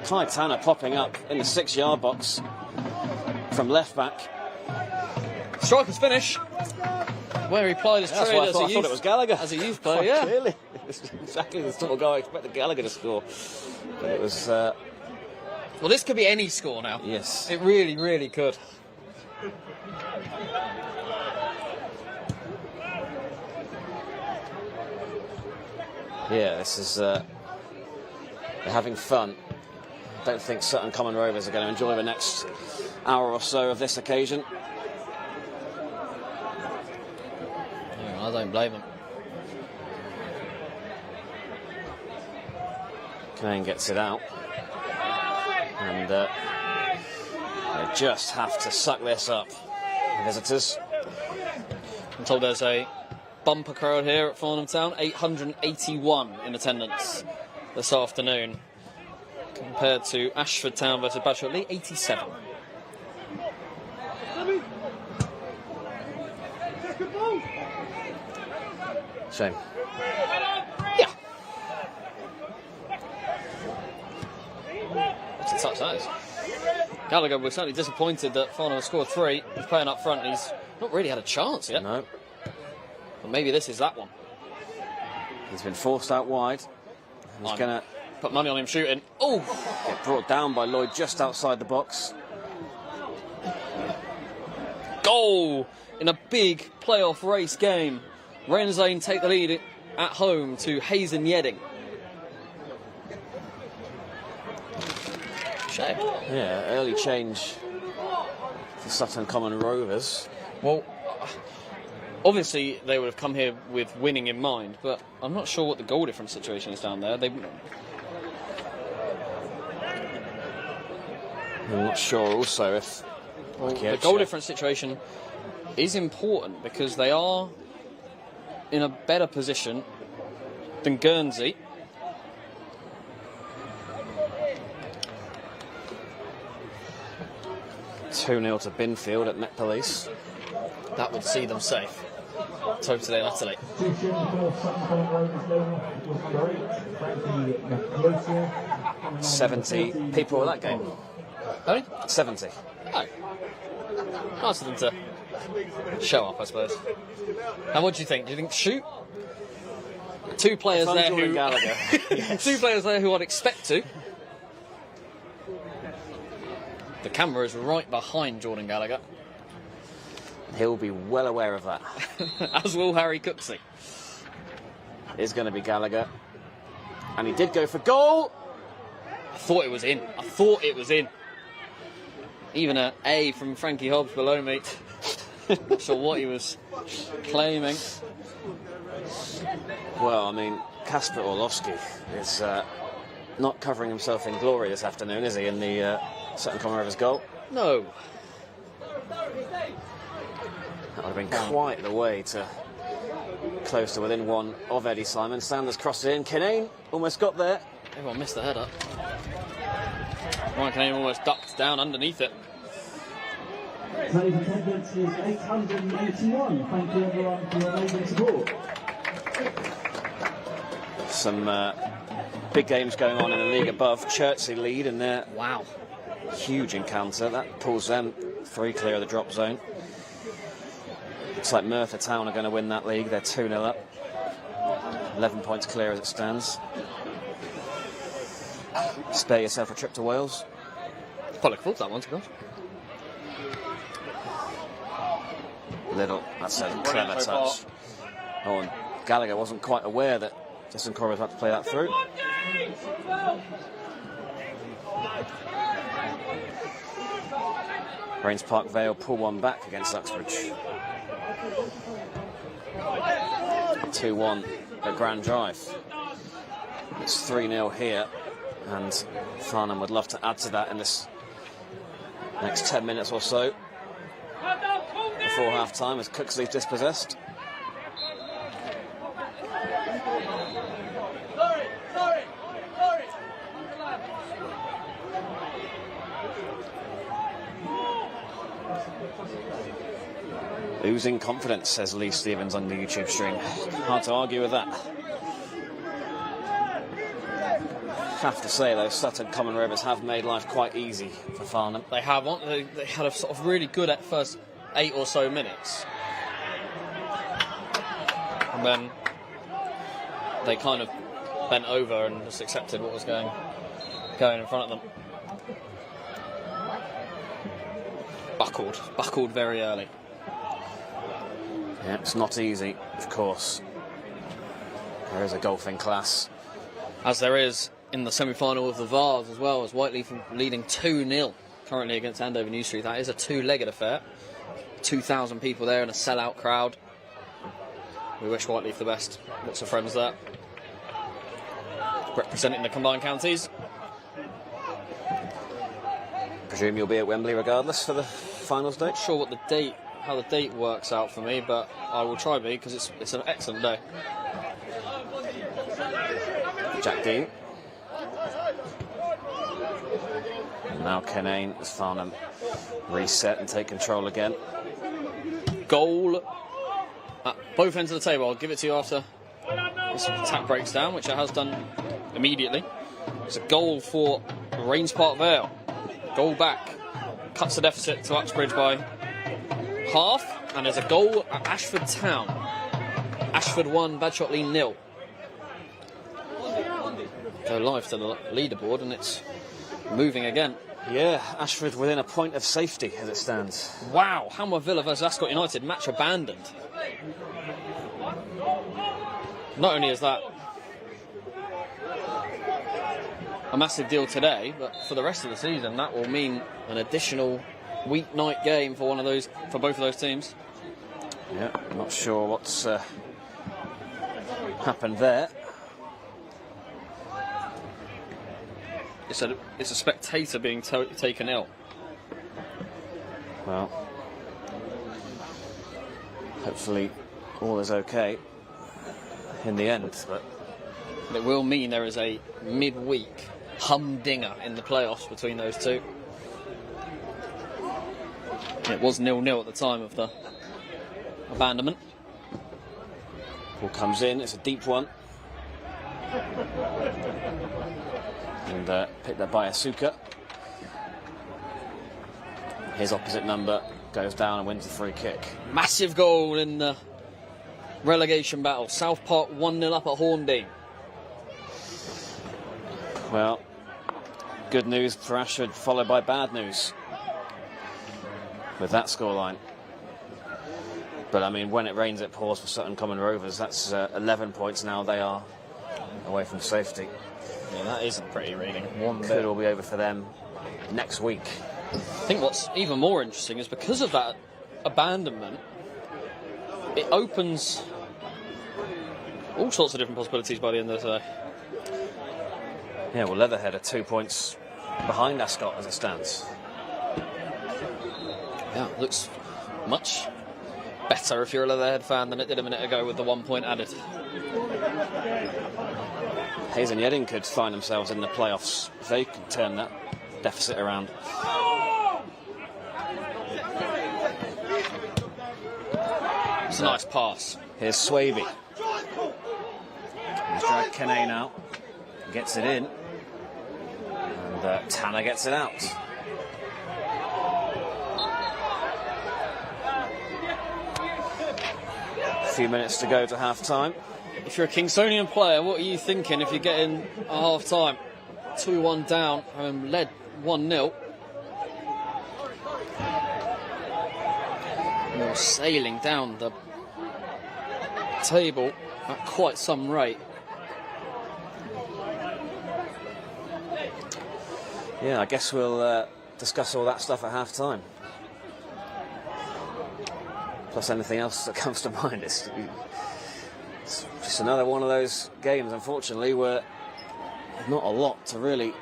Kai Tanner popping up in the 6-yard box from left back. Striker's finish. Where he plied his That's trade why I as thought, a I youth, thought it was Gallagher. as a youth player, yeah. Clearly. It's exactly the sort of guy I expected Gallagher to score. But it was... Well, this could be any score now. yes. It really, really could. Yeah, this is... they're having fun. I don't think Sutton Common Rovers are going to enjoy the next hour or so of this occasion. Yeah, I don't blame him. Kane gets it out. And they just have to suck this up, the visitors. I'm told there's a bumper crowd here at Farnham Town. 881 in attendance this afternoon, compared to Ashford Town versus Bradford Lee, 87. Shame. Yeah. What's the touch that is? Gallagher was certainly disappointed that Farnham scored 3. He's playing up front and he's not really had a chance yet. No. But maybe this is that one. He's been forced out wide. He's I'm going to put money on him shooting. Oh! get brought down by Lloyd just outside the box. Goal in a big playoff race game. Renzane take the lead at home to Hazen Yedding. shame. Yeah, early change for Sutton Common Rovers. Well, obviously they would have come here with winning in mind, but I'm not sure what the goal difference situation is down there. I'm not sure also if... The goal difference situation is important because they are in a better position than Guernsey. (2-0 to Binfield at Met Police. That would see them safe. Totally and utterly. 70 people at that game. Sorry? 70. Oh. Nice of them to show up, I suppose. And what do you think? Do you think shoot? Two players there who Gallagher. Yes. Two players there who I'd expect to. The camera is right behind Jordan Gallagher. He'll be well aware of that. As will Harry Cooksey. It's going to be Gallagher. And he did go for goal. I thought it was in. I thought it was in. Even an A from Frankie Hobbs below me. Not sure what he was claiming. Well, I mean, Kasper Orlowski is not covering himself in glory this afternoon, is he, in the Sutton Common Rovers goal? No. That would have been quite the way to close to within one of Eddie Simon. Sanders crossed it in. Kinane almost got there. Everyone missed the header. Ryan Kinane almost ducked down underneath it. Today's attendance is 881. Thank you everyone for your amazing support. Some big games going on in the league above. Chertsey lead in their huge encounter. That pulls them 3 clear of the drop zone. Looks like Merthyr Town are going to win that league. They're 2-0 up. 11 points clear as it stands. Spare yourself a trip to Wales. Quite looking forward to that one, to be honest. Little, that's a clever touch. Oh, and Gallagher wasn't quite aware that Justin Corey was about to play that through. Rains Park Vale pull one back against Uxbridge. 2-1 at Grand Drive. It's 3-0 here, and Farnham would love to add to that in this next 10 minutes or so before half-time as Cooksley's dispossessed. Losing confidence, says Lee Stevens on the YouTube stream. Hard to argue with that. Have to say, though, Sutton Common Rovers have made life quite easy for Farnham. They have. They had a sort of really good at first 8 or so minutes. And then they kind of bent over and just accepted what was going in front of them. Buckled very early. Yeah, it's not easy, of course. There is a golfing class. As there is in the semi-final of the Vars as well, as Whiteleaf leading 2-0 currently against Andover New Street. That is a 2-legged affair. 2,000 people there in a sellout crowd. We wish Whiteleaf the best. Lots of friends there. Representing the combined counties. Presume you'll be at Wembley regardless for the finals day? Not sure what the date, how the date works out for me, but I will try to be because it's an excellent day. Jack Dean. And now Kinane as Farnham reset and take control again. Goal at both ends of the table. I'll give it to you after this attack breaks down, which it has done immediately. It's a goal for Rains Park Vale. Goal back. Cuts the deficit to Uxbridge by half. And there's a goal at Ashford Town. Ashford 1, Badshot-Lee 0. Go live to the leaderboard and it's moving again. Yeah, Ashford within a point of safety as it stands. Wow, Hanwell Villa versus Ascot United, match abandoned. Not only is that a massive deal today, but for the rest of the season, that will mean an additional weeknight game for both of those teams. Yeah, I'm not sure what's happened there. It's a spectator being taken ill. Well, hopefully all is okay in the end, but it will mean there is a midweek humdinger in the playoffs between those two. It was 0-0 at the time of the abandonment. Ball comes in, it's a deep one. And picked up by Asuka. His opposite number goes down and wins the free kick. Massive goal in the relegation battle. South Park 1-0 up at Hornby. Well, good news for Ashford, followed by bad news with that scoreline. But I mean, when it rains, it pours for Sutton Common Rovers. That's 11 points now. They are away from safety. Yeah, that is a pretty reading. Could all be over for them next week. I think what's even more interesting is because of that abandonment, it opens all sorts of different possibilities by the end of the day. Yeah, well, Leatherhead are 2 points behind Ascot as it stands. Yeah, looks much better if you're a Leatherhead fan than it did a minute ago with the 1 point added. Hayes and Yedding could find themselves in the playoffs if they could turn that deficit around. It's a nice pass. Here's Swaby. He's dragged Kenane out. Gets it in. And Tanner gets it out. A few minutes to go to half-time. If you're a Kingsonian player, what are you thinking if you're getting a half-time? 2-1 down, led 1-0. You're sailing down the table at quite some rate. Yeah, I guess we'll discuss all that stuff at half-time. Plus anything else that comes to mind. It's just another one of those games, unfortunately, where not a lot to really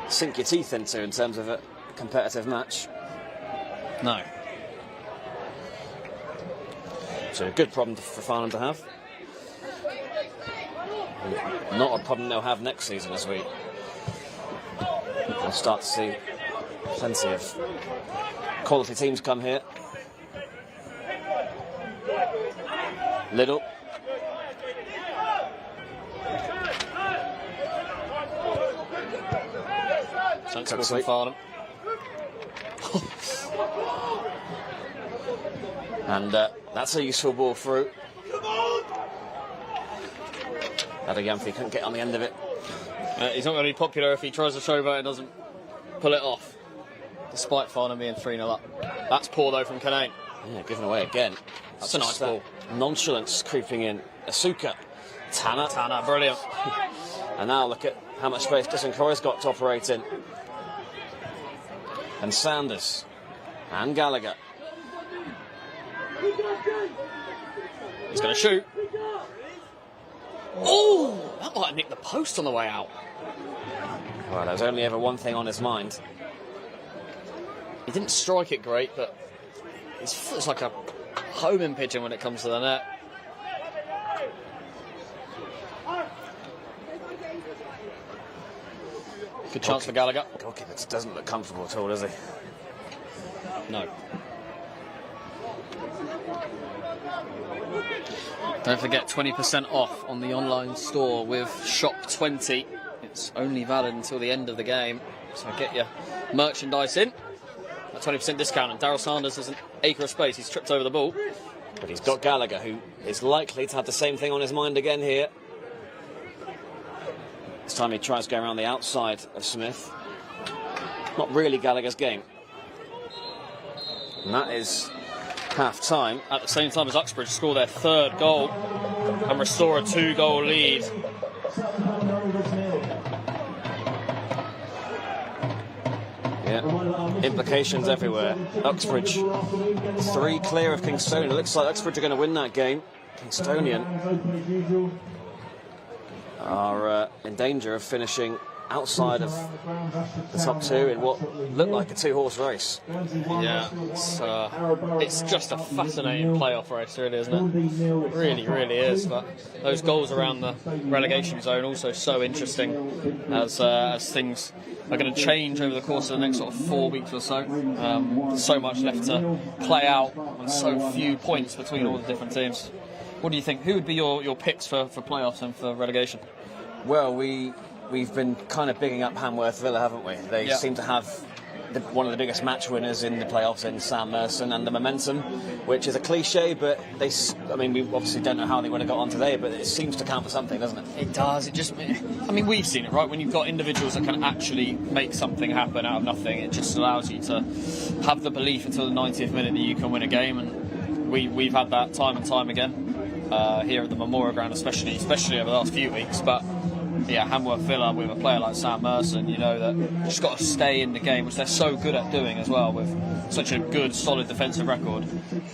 sink your teeth into in terms of a competitive match. No. So a good problem for Farnham to have. Not a problem they'll have next season as we'll start to see plenty of quality teams come here. Little. Sensible from Farnham. And that's a useful ball through. Adagamfi couldn't get on the end of it. He's not going to be popular if he tries to showboat and doesn't pull it off, despite Farnham being 3-0 up. That's poor though from Kenane. Yeah, given away again. That's a nice ball. Nonchalance creeping in. Asuka. Tanner. Brilliant. And now look at how much space Justin Croy's got to operate in. And Sanders. And Gallagher. He's going to shoot. Oh, that might have nicked the post on the way out. Well, there's only ever one thing on his mind. He didn't strike it great, but it's like a homing pigeon when it comes to the net. Good chance for Gallagher. Goalkeeper doesn't look comfortable at all, does he? No. Don't forget 20% off on the online store with Shop20. It's only valid until the end of the game, so get your merchandise in. A 20% discount, and Daryl Sanders has an acre of space. He's tripped over the ball. But he's got Gallagher, who is likely to have the same thing on his mind again here. This time he tries to go around the outside of Smith. Not really Gallagher's game. And that is half-time. At the same time as Uxbridge score their third goal and restore a 2-goal lead. implications everywhere. Uxbridge 3 clear of Kingstonian. It looks like Uxbridge are going to win that game. Kingstonian are in danger of finishing outside of the top 2 in what looked like a 2-horse race. Yeah, it's just a fascinating playoff race, really, isn't it? Really, really is. But those goals around the relegation zone also so interesting as things are going to change over the course of the next sort of 4 weeks or so. So much left to play out and so few points between all the different teams. What do you think? Who would be your picks for playoffs and for relegation? Well, we've been kind of bigging up Hamworth Villa, haven't we? They seem to have one of the biggest match winners in the playoffs in Sam Merson and the momentum, which is a cliche, but we obviously don't know how they would have got on today, but it seems to count for something, doesn't it? It does. We've seen it, right? When you've got individuals that can actually make something happen out of nothing, it just allows you to have the belief until the 90th minute that you can win a game, and we've had that time and time again here at the Memorial Ground, especially over the last few weeks, but yeah, Hamworth Villa with a player like Sam Merson, you know, that just got to stay in the game, which they're so good at doing as well, with such a good, solid defensive record,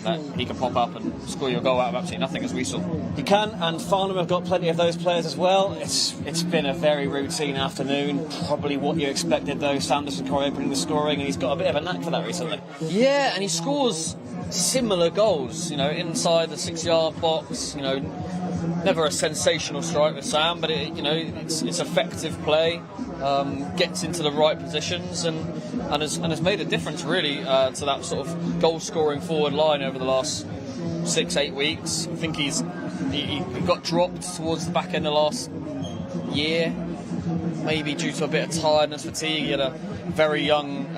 that he can pop up and score your goal out of absolutely nothing, as we saw. He can, and Farnham have got plenty of those players as well. It's been a very routine afternoon, probably what you expected though. Sanderson Corey opening the scoring, and he's got a bit of a knack for that recently. Yeah, and he scores similar goals, you know, inside the 6-yard box, you know. Never a sensational strike with Sam, but it's effective play, gets into the right positions, and has made a difference really to that sort of goal-scoring forward line over the last 6-8 weeks. I think he got dropped towards the back end of last year, maybe due to a bit of tiredness, fatigue. He had a very young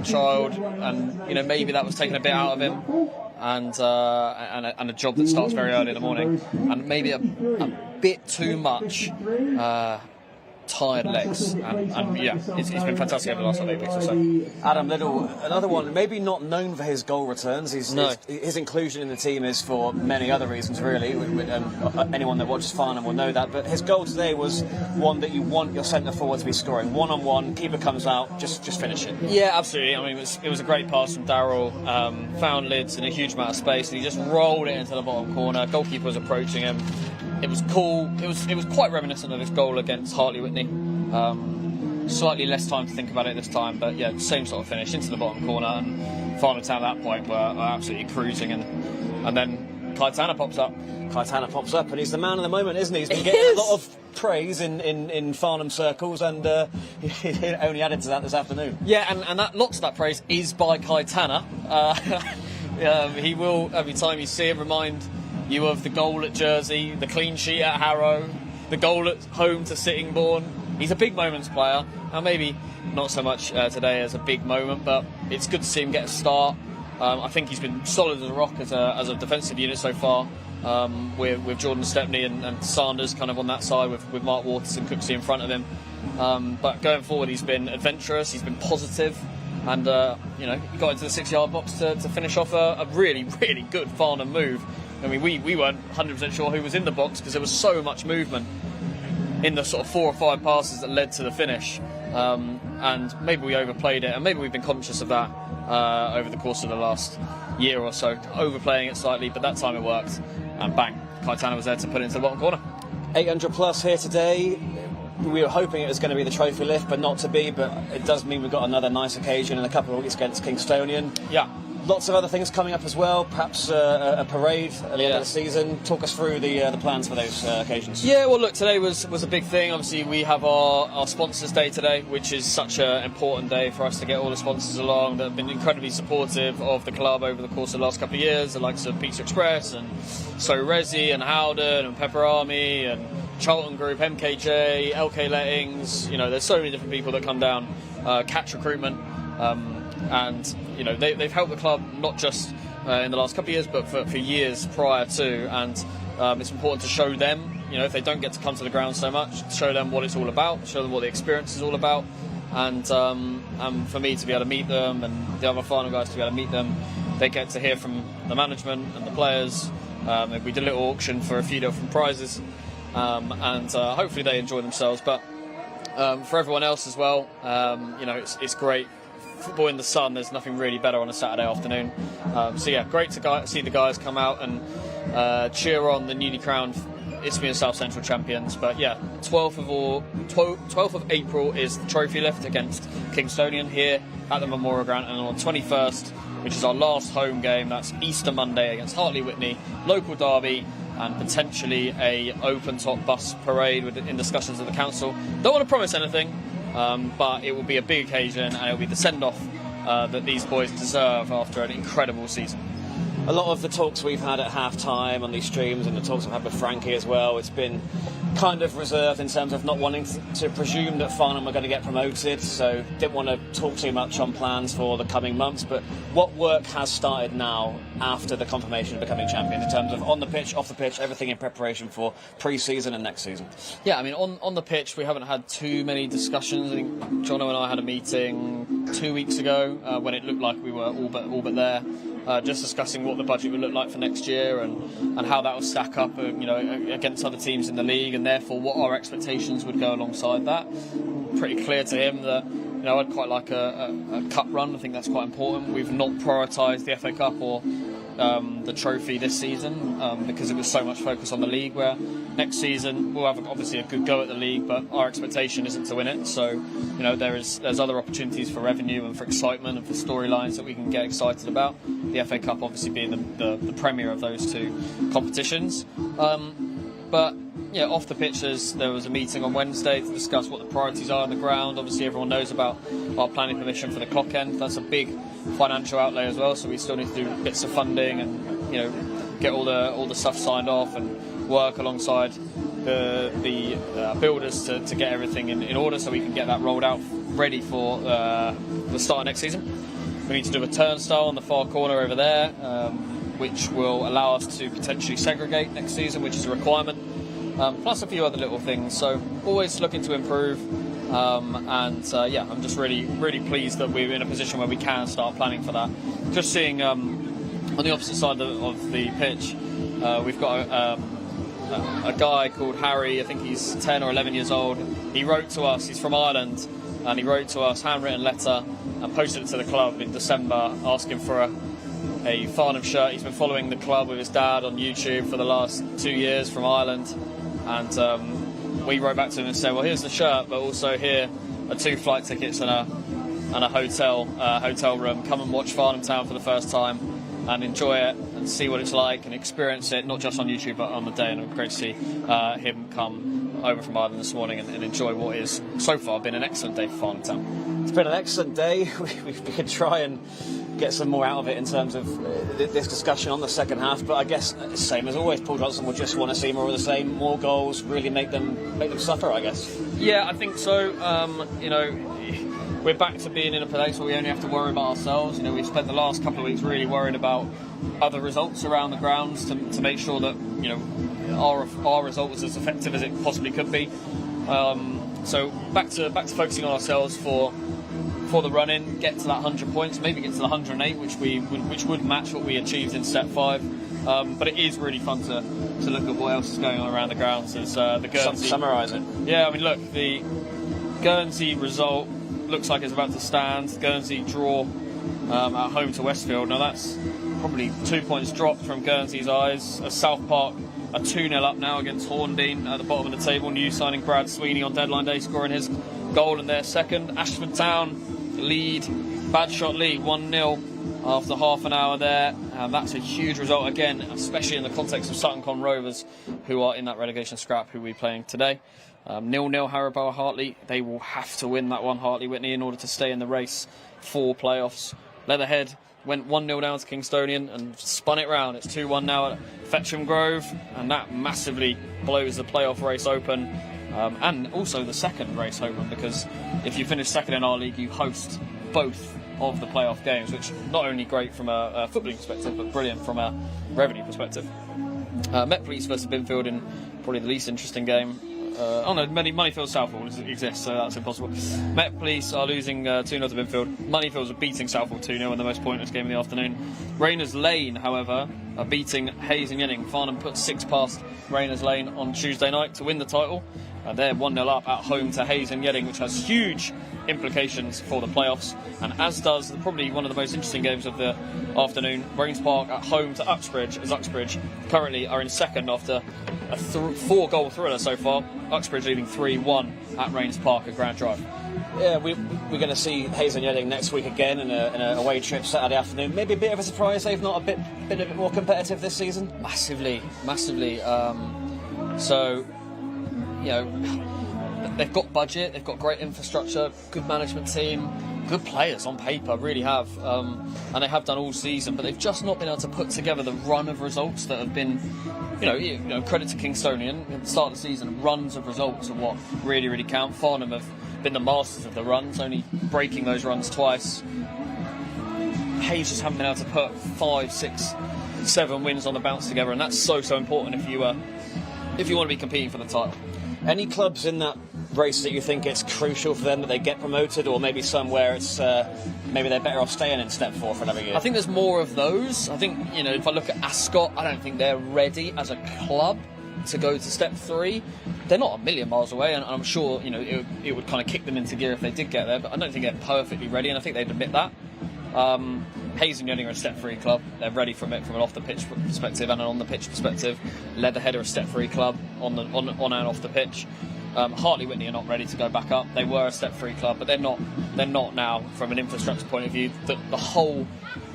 child, and maybe that was taking a bit out of him. And a job that starts very early in the morning, and maybe a bit too much tired legs, and yeah, it's been fantastic over the last 8 weeks or so. Adam Little, another one, maybe not known for his goal returns. His inclusion in the team is for many other reasons, really. Anyone that watches Farnham will know that. But his goal today was one that you want your centre forward to be scoring. 1-on-1, keeper comes out, just finish it. Yeah, absolutely. I mean, it was a great pass from Darryl. Found Lids in a huge amount of space, and he just rolled it into the bottom corner. Goalkeeper was approaching him. It was cool. It was quite reminiscent of his goal against Hartley Whitney. Slightly less time to think about it this time, but yeah, same sort of finish into the bottom corner, and Farnham Town at that point were absolutely cruising, and then Kaitana pops up. And he's the man of the moment, isn't he? He's been getting a lot of praise in Farnham circles, and he only added to that this afternoon. Yeah, and lots of that praise is by Kaitana. He will, every time you see him, remind you of the goal at Jersey, the clean sheet at Harrow, the goal at home to Sittingbourne. He's a big moments player, and maybe not so much today as a big moment, but it's good to see him get a start. I think he's been solid as a rock as a defensive unit so far, with Jordan Stepney and Sanders kind of on that side, with Mark Waters and Cooksey in front of him. But going forward, he's been adventurous, he's been positive, and he got into the 6-yard box to finish off a really, really good Farnham move. I mean, we weren't 100% sure who was in the box because there was so much movement in the sort of 4 or 5 passes that led to the finish, and maybe we overplayed it, and maybe we've been conscious of that over the course of the last year or so, overplaying it slightly, but that time it worked, and bang, Kaitana was there to put it into the bottom corner. 800 plus here today. We were hoping it was going to be the trophy lift, but not to be, but it does mean we've got another nice occasion in a couple of weeks against Kingstonian. Yeah. Lots of other things coming up as well, perhaps a parade at the end of the season. Talk us through the plans for those occasions. Yeah, well, look, today was a big thing. Obviously, we have our Sponsors Day today, which is such an important day for us to get all the sponsors along that have been incredibly supportive of the club over the course of the last couple of years, the likes of Pizza Express and So Resi and Howden and Pepper Army and Charlton Group, MKJ, LK Lettings. There's so many different people that come down, Catch Recruitment, and they've helped the club not just in the last couple of years, but for years prior to. And it's important to show them, if they don't get to come to the ground so much, show them what it's all about, show them what the experience is all about, and for me to be able to meet them and the other Farnham guys to be able to meet them, they get to hear from the management and the players. We did a little auction for a few different prizes, and hopefully they enjoy themselves. But For everyone else as well, it's great. Football in the sun, there's nothing really better on a Saturday afternoon. So yeah, great to see the guys come out and cheer on the newly crowned Isthmian South Central champions. But yeah, 12th of April is the trophy lift against Kingstonian here at the Memorial Ground, and on the 21st, which is our last home game, that's Easter Monday against Hartley Whitney, local derby, and potentially a open top bus parade in discussions with the council. Don't want to promise anything, but it will be a big occasion, and it will be the send-off that these boys deserve after an incredible season. A lot of the talks we've had at half-time on these streams, and the talks I've had with Frankie as well, it's been kind of reserved in terms of not wanting to presume that Farnham are going to get promoted, so didn't want to talk too much on plans for the coming months. But what work has started now after the confirmation of becoming champions in terms of on the pitch, off the pitch, everything in preparation for pre-season and next season? Yeah, I mean, on the pitch we haven't had too many discussions. I think Jono and I had a meeting 2 weeks ago when it looked like we were all but there. Just discussing what the budget would look like for next year and how that will stack up, against other teams in the league, and therefore what our expectations would go alongside that. Pretty clear to him that I'd quite like a cup run. I think that's quite important. We've not prioritised the FA Cup or the trophy this season because it was so much focus on the league, where next season we'll have obviously a good go at the league, but our expectation isn't to win it. So there's other opportunities for revenue and for excitement and for storylines that we can get excited about, the FA Cup obviously being the premier of those two competitions. But yeah, off the pitches, there was a meeting on Wednesday to discuss what the priorities are on the ground. Obviously everyone knows about our planning permission for the clock end. That's a big financial outlay as well, so we still need to do bits of funding and get all the stuff signed off and work alongside the builders to get everything in order so we can get that rolled out ready for the start of next season. We need to do a turnstile on the far corner over there, which will allow us to potentially segregate next season, which is a requirement, plus a few other little things. So always looking to improve, I'm just really pleased that we're in a position where we can start planning for that. Just seeing on the opposite side of the pitch, we've got a guy called Harry. I think he's 10 or 11 years old. He wrote to us. He's from Ireland, and he wrote to us, handwritten letter, and posted it to the club in December, asking for a Farnham shirt. He's been following the club with his dad on YouTube for the last 2 years from Ireland, and we wrote back to him and said, well, here's the shirt, but also here are 2 flight tickets and a hotel room. Come and watch Farnham Town for the first time and enjoy it and see what it's like and experience it, not just on YouTube but on the day. And it was great to see him come over from Ireland this morning and enjoy what is so far been an excellent day for Farnham Town. It's been an excellent day. We could try and get some more out of it in terms of this discussion on the second half, but I guess same as always, Paul Johnson will just want to see more of the same, more goals, really make them suffer, I guess. Yeah, I think so. We're back to being in a place where we only have to worry about ourselves. We've spent the last couple of weeks really worried about other results around the grounds to make sure that our result was as effective as it possibly could be. So back to focusing on ourselves for the run-in, get to that 100 points, maybe get to the 108, which would match what we achieved in Step 5. But it is really fun to look at what else is going on around the grounds. As the Guernsey summarise it. Yeah, I mean, look, the Guernsey result looks like it's about to stand. Guernsey draw at home to Westfield. Now that's probably 2 points dropped from Guernsey's eyes. As South Park are 2-0 up now against Horndean at the bottom of the table. New signing Brad Sweeney on deadline day scoring his goal in their second. Ashford Town lead, Badshot lead 1-0 after half an hour there. That's a huge result again, especially in the context of Sutton Rovers, who are in that relegation scrap, who we're playing today. 0-0 Haribo Hartley. They will have to win that one, Hartley Whitney, in order to stay in the race for playoffs. Leatherhead went 1-0 down to Kingstonian and spun it round. It's 2-1 now at Fetcham Grove, and that massively blows the playoff race open, and also the second race open, because if you finish second in our league, you host both of the playoff games, which not only great from a footballing perspective, but brilliant from a revenue perspective. Met Police versus Binfield in probably the least interesting game. Moneyfield Southall exists, so that's impossible. Met Police are losing 2-0 to Binfield. Moneyfields are beating Southall 2-0 in the most pointless game of the afternoon. Rayners Lane, however, are beating Hayes and Yenning. Farnham put 6 past Rayners Lane on Tuesday night to win the title. They're 1-0 up at home to Hayes and Yenning, which has huge implications for the playoffs, and as does probably one of the most interesting games of the afternoon, Rains Park at home to Uxbridge, as Uxbridge currently are in second after a 4-goal thriller so far. Uxbridge leading 3-1 at Rains Park at Grand Drive. Yeah, we're going to see Hayes and Yenning next week again in a away trip Saturday afternoon. Maybe a bit of a surprise they've not been a bit more competitive this season. Massively. So, you know, they've got budget, they've got great infrastructure, good management team, good players on paper, really have, and they have done all season, but they've just not been able to put together the run of results that have been, you know, credit to Kingstonian. At the start of the season, runs of results are what really count. Farnham have been the masters of the runs, only breaking those runs twice. Hayes just haven't been able to put 5, 6, 7 wins on the bounce together, and that's so important if you want to be competing for the title. Any clubs in that race that you think it's crucial for them that they get promoted, or maybe somewhere it's maybe they're better off staying in Step 4 for another year? I think there's more of those. I think, if I look at Ascot, I don't think they're ready as a club to go to Step 3. They're not a million miles away, and I'm sure it would kind of kick them into gear if they did get there, but I don't think they're perfectly ready, and I think they'd admit that. Hayes and Yenning are a Step 3 club. They're ready from it from an off-the-pitch perspective and an on-the-pitch perspective. Leatherhead are a Step 3 club on and off the pitch. Hartley Whitney are not ready to go back up. They were a Step 3 club, but they're not now from an infrastructure point of view. The whole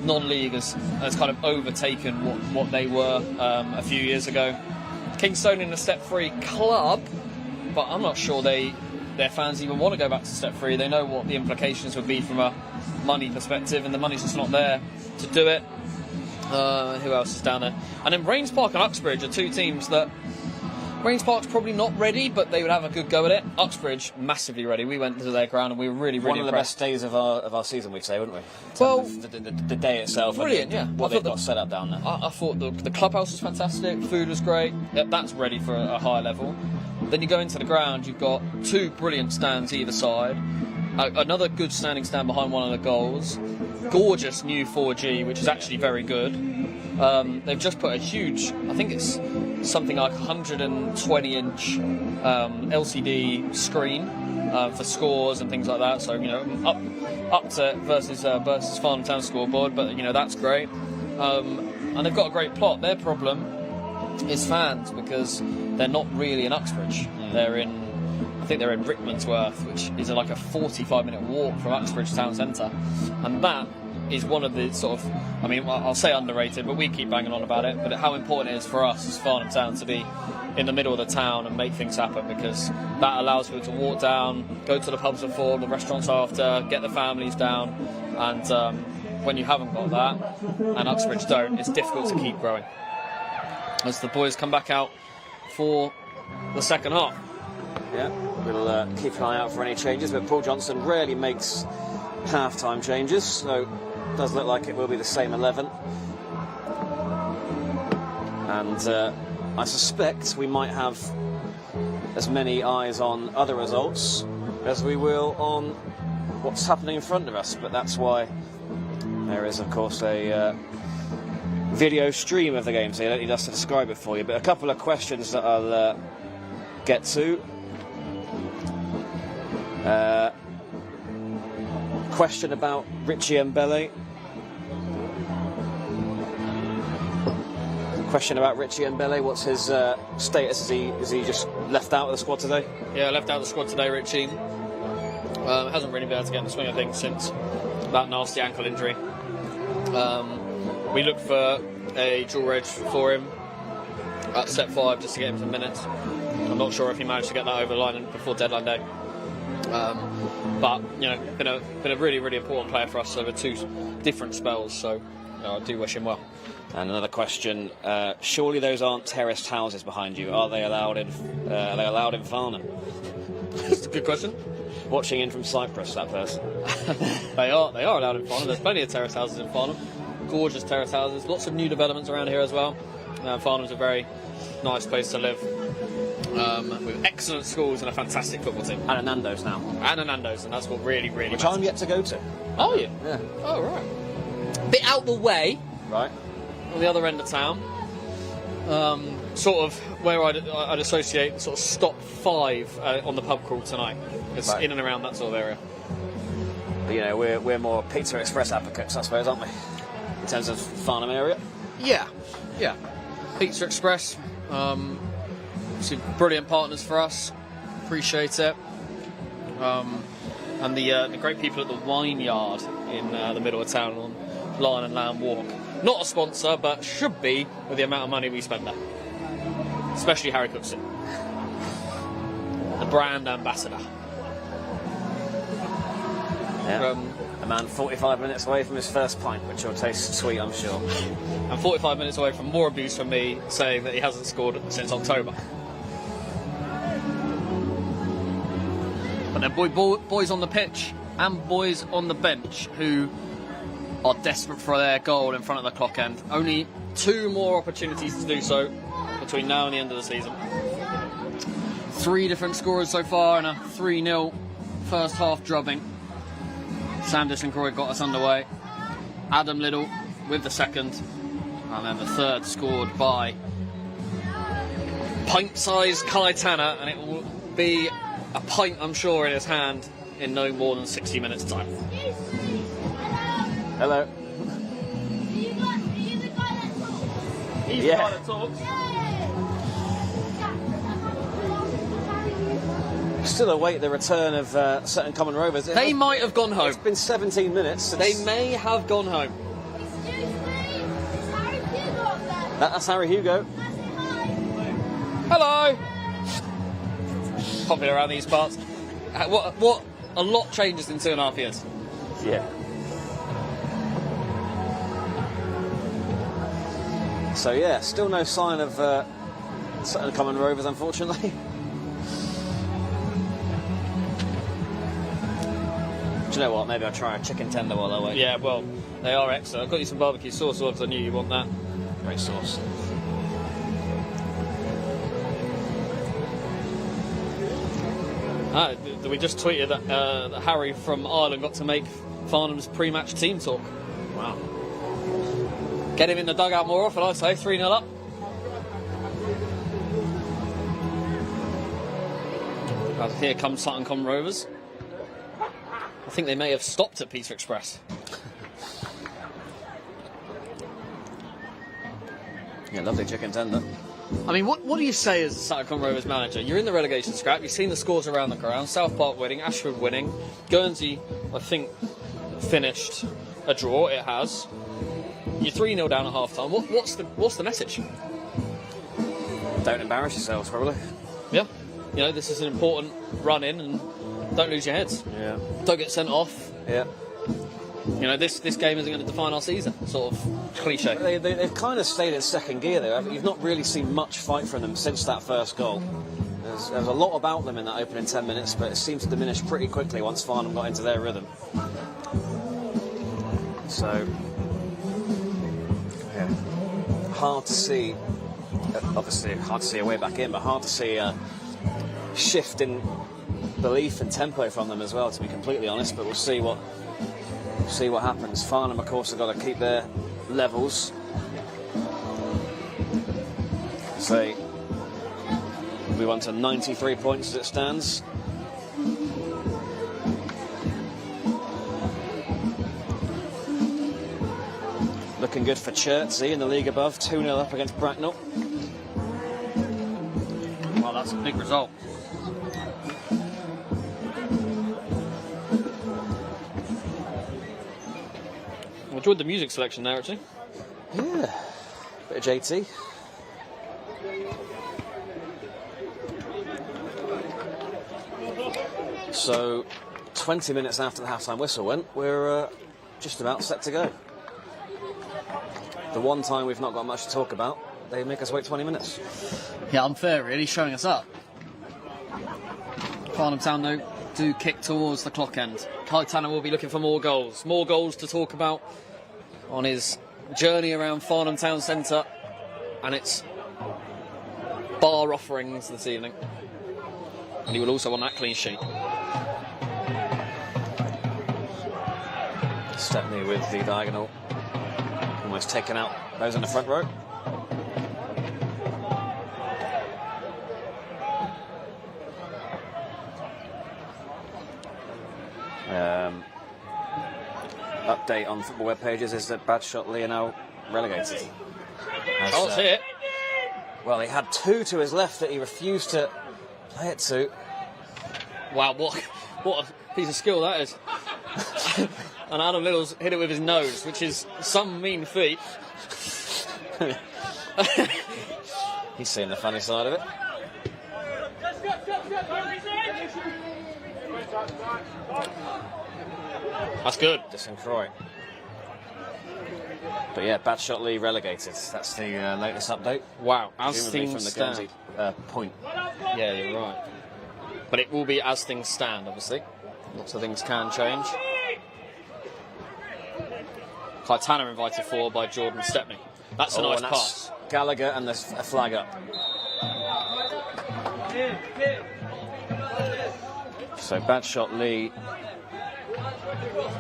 non-league has kind of overtaken what they were a few years ago. Kingstonian a Step 3 club, but I'm not sure their fans even want to go back to Step 3. They know what the implications would be from a money perspective, and the money's just not there to do it. Who else is down there? And then Rains Park and Uxbridge are two teams that Rains Park's probably not ready, but they would have a good go at it. Uxbridge, massively ready. We went to their ground and we were really one of the impressed. best days of our season, we'd say, wouldn't we? Well, the day itself, brilliant, yeah. What they've got set up down there. I thought the clubhouse was fantastic, food was great. That's ready for a higher level. Then you go into the ground, you've got 2 brilliant stands either side, another good standing stand behind one of the goals, gorgeous new 4G, which is actually very good. They've just put a huge, I think it's something like 120-inch LCD screen for scores and things like that. So up to versus Farnham Town scoreboard, but that's great. And they've got a great plot. Their problem is fans, because they're not really in Uxbridge. I think they're in Rickmansworth, which is like a 45-minute walk from Uxbridge town centre, and that is one of the sort of, I'll say underrated, but we keep banging on about it, but how important it is for us as Farnham Town to be in the middle of the town and make things happen, because that allows people to walk down, go to the pubs before, the restaurants after, get the families down, and when you haven't got that, and Uxbridge don't, it's difficult to keep growing. As the boys come back out for the second half. Yeah, we'll keep an eye out for any changes, but Paul Johnson rarely makes half-time changes, so it does look like it will be the same 11. And I suspect we might have as many eyes on other results as we will on what's happening in front of us, but that's why there is, of course, a video stream of the game, so you don't need us to describe it for you. But a couple of questions that I'll get to. Question about Richie Mbele. What's his status? Is he just left out of the squad today? Yeah, left out of the squad today, Richie. Hasn't really been able to get in the swing of things since that nasty ankle injury. We looked for a dual reg for him at Step 5 just to get him some minutes. I'm not sure if he managed to get that over the line before deadline day. But been a really, really important player for us over 2 different spells, so I do wish him well. And another question: surely those aren't terraced houses behind you? Are they allowed in Farnham? That's a good question. Watching in from Cyprus, that person. They are allowed in Farnham. There's plenty of terrace houses in Farnham. Gorgeous terrace houses. Lots of new developments around here as well. Farnham's a very nice place to live, with excellent schools and a fantastic football team. And a Nando's now. And a Nando's, and that's what really, really Which matters. I'm yet to go to. Are you? Yeah. Oh, right. Bit out the way, Right. on the other end of town. Sort of where I'd associate sort of stop 5 on the pub crawl tonight. It's Right. in and around that sort of area. But, you know, we're more Pizza Express advocates, I suppose, aren't we? In terms of Farnham area. Yeah. Pizza Express, some brilliant partners for us. Appreciate it. And the great people at the Wine Yard in the middle of town on Lion and Lamb Walk. Not a sponsor, but should be with the amount of money we spend there. Especially Harry Cookson, the brand ambassador. Yeah. A man 45 minutes away from his first pint, which will taste sweet, I'm sure. And 45 minutes away from more abuse from me saying that he hasn't scored since October. But there are boys on the pitch and boys on the bench who are desperate for their goal in front of the clock end. Only 2 more opportunities to do so between now and the end of the season. 3 different scorers so far and a 3-0 first half drubbing. Sam Dissencroy got us underway. Adam Liddell with the second. And then the third scored by pint-sized Kai Tanner, and it will be a pint, I'm sure, in his hand in no more than 60 minutes' time. Hello. Are you the guy that talks? He's Yeah. the guy that talks. Still await the return of Sutton Common Rovers. They might have gone home. It's been 17 minutes since... They may have gone home. Excuse me, it's Harry Hugo up there. That's Harry Hugo. Hello. Popular around these parts. What? A lot changes in 2.5 years. Yeah. So yeah, still no sign of Sutton Common Rovers, unfortunately. Do you know what? Maybe I'll try a chicken tender while I wait. Yeah, well, they are excellent. I've got you some barbecue sauce because I knew you want that. Great sauce. We just tweeted that Harry from Ireland got to make Farnham's pre-match team talk. Wow. Get him in the dugout more often, I'd say. 3-0 up. Here comes Sutton Common Rovers. I think they may have stopped at Pizza Express. Yeah, lovely chicken tender. I mean, what do you say as a Sutton Common Rovers manager? You're in the relegation scrap, you've seen the scores around the ground, South Park winning, Ashford winning, Guernsey, I think, finished a draw, it has. You're 3-0 down at half-time. What's the message? Don't embarrass yourselves, probably. Yeah. You know, this is an important run-in, and don't lose your heads. Yeah. Don't get sent off. Yeah. You know, this game isn't going to define our season. Sort of cliche. They've kind of stayed in second gear there. You've not really seen much fight from them since that first goal. There's a lot about them in that opening 10 minutes, but it seemed to diminish pretty quickly once Farnham got into their rhythm. So, yeah, hard to see. Obviously, hard to see a way back in, but hard to see a shift in belief and tempo from them as well, to be completely honest. But we'll see what happens. Farnham, of course, have got to keep their levels. So we want to 93 points as it stands. Looking good for Chertsey in the league above, 2-0 up against Bracknell. Well, that's a big result. I enjoyed the music selection there, actually. Yeah, bit of JT. So, 20 minutes after the half-time whistle went, we're just about set to go. The one time we've not got much to talk about, they make us wait 20 minutes. Yeah, unfair, really, showing us up. Farnham Town do kick towards the clock end. Kai Tanner will be looking for more goals. More goals to talk about on his journey around Farnham Town Centre and it's bar offerings this evening. And he will also want that clean sheet. Stepney with the diagonal. Almost taken out those in the front row. Update on football web pages is that Badshot Lee are now relegated. Oh, that's it. Well, he had two to his left that he refused to play it to. Wow, what a piece of skill that is. And Adam Little's hit it with his nose, which is some mean feat. He's seen the funny side of it. That's good. Croy. But yeah, Badshot Lee relegated. That's the latest update. Wow, as Presumably things from the stand. Guernsey point. Yeah, you're right. But it will be as things stand, obviously. Lots of things can change. Kaitana invited forward by Jordan Stepney. That's a nice and pass. that's Gallagher and a flag up. So Badshot Lee,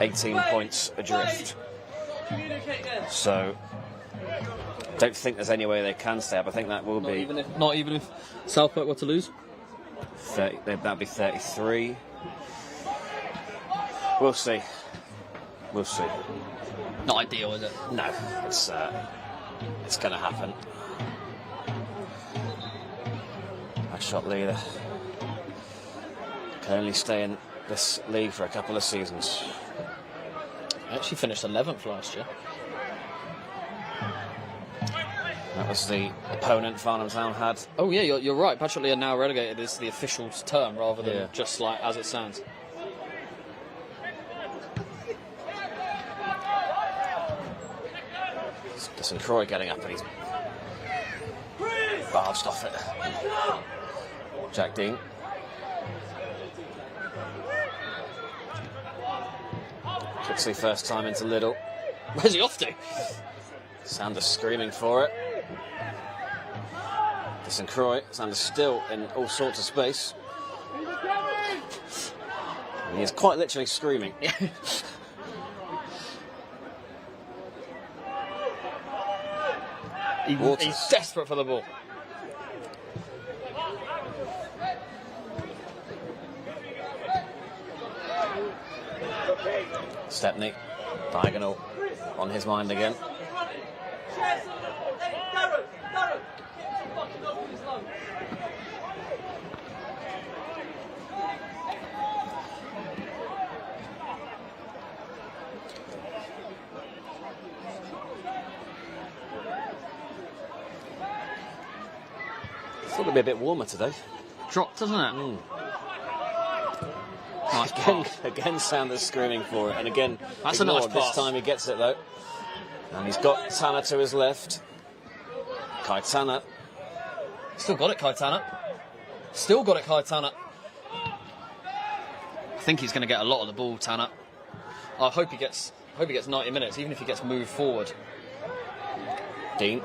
18 points adrift. So don't think there's any way they can stay up. I think that will be Not even if Southport were to lose. 30. That'd be 33. We'll see. We'll see. Not ideal, is it? No, it's going to happen. Badshot Lee can only stay in this league for a couple of seasons. Actually finished 11th last year. That was the opponent Farnham Town had. Oh yeah, you're right. Badshot Lee are now relegated is the official term rather than just like as it stands. St Croy getting up and he's barged off it. Jack Dean. Kixley first time into Liddell. Where's he off to? Sanders screaming for it. St Croy. Sanders still in all sorts of space. And he is quite literally screaming. He's desperate for the ball. Stepney, diagonal on his mind again. Thought it'd be a bit warmer today. Dropped, doesn't it? Nice Again, Sanders screaming for it, and again, that's a nice ignored. This pass. time he gets it though, and he's got Tanner to his left. Kaitana. Still got it, Kaitana. Still got it, Kaitana. I think he's going to get a lot of the ball, Tanner. I hope he gets 90 minutes, even if he gets moved forward. Dean.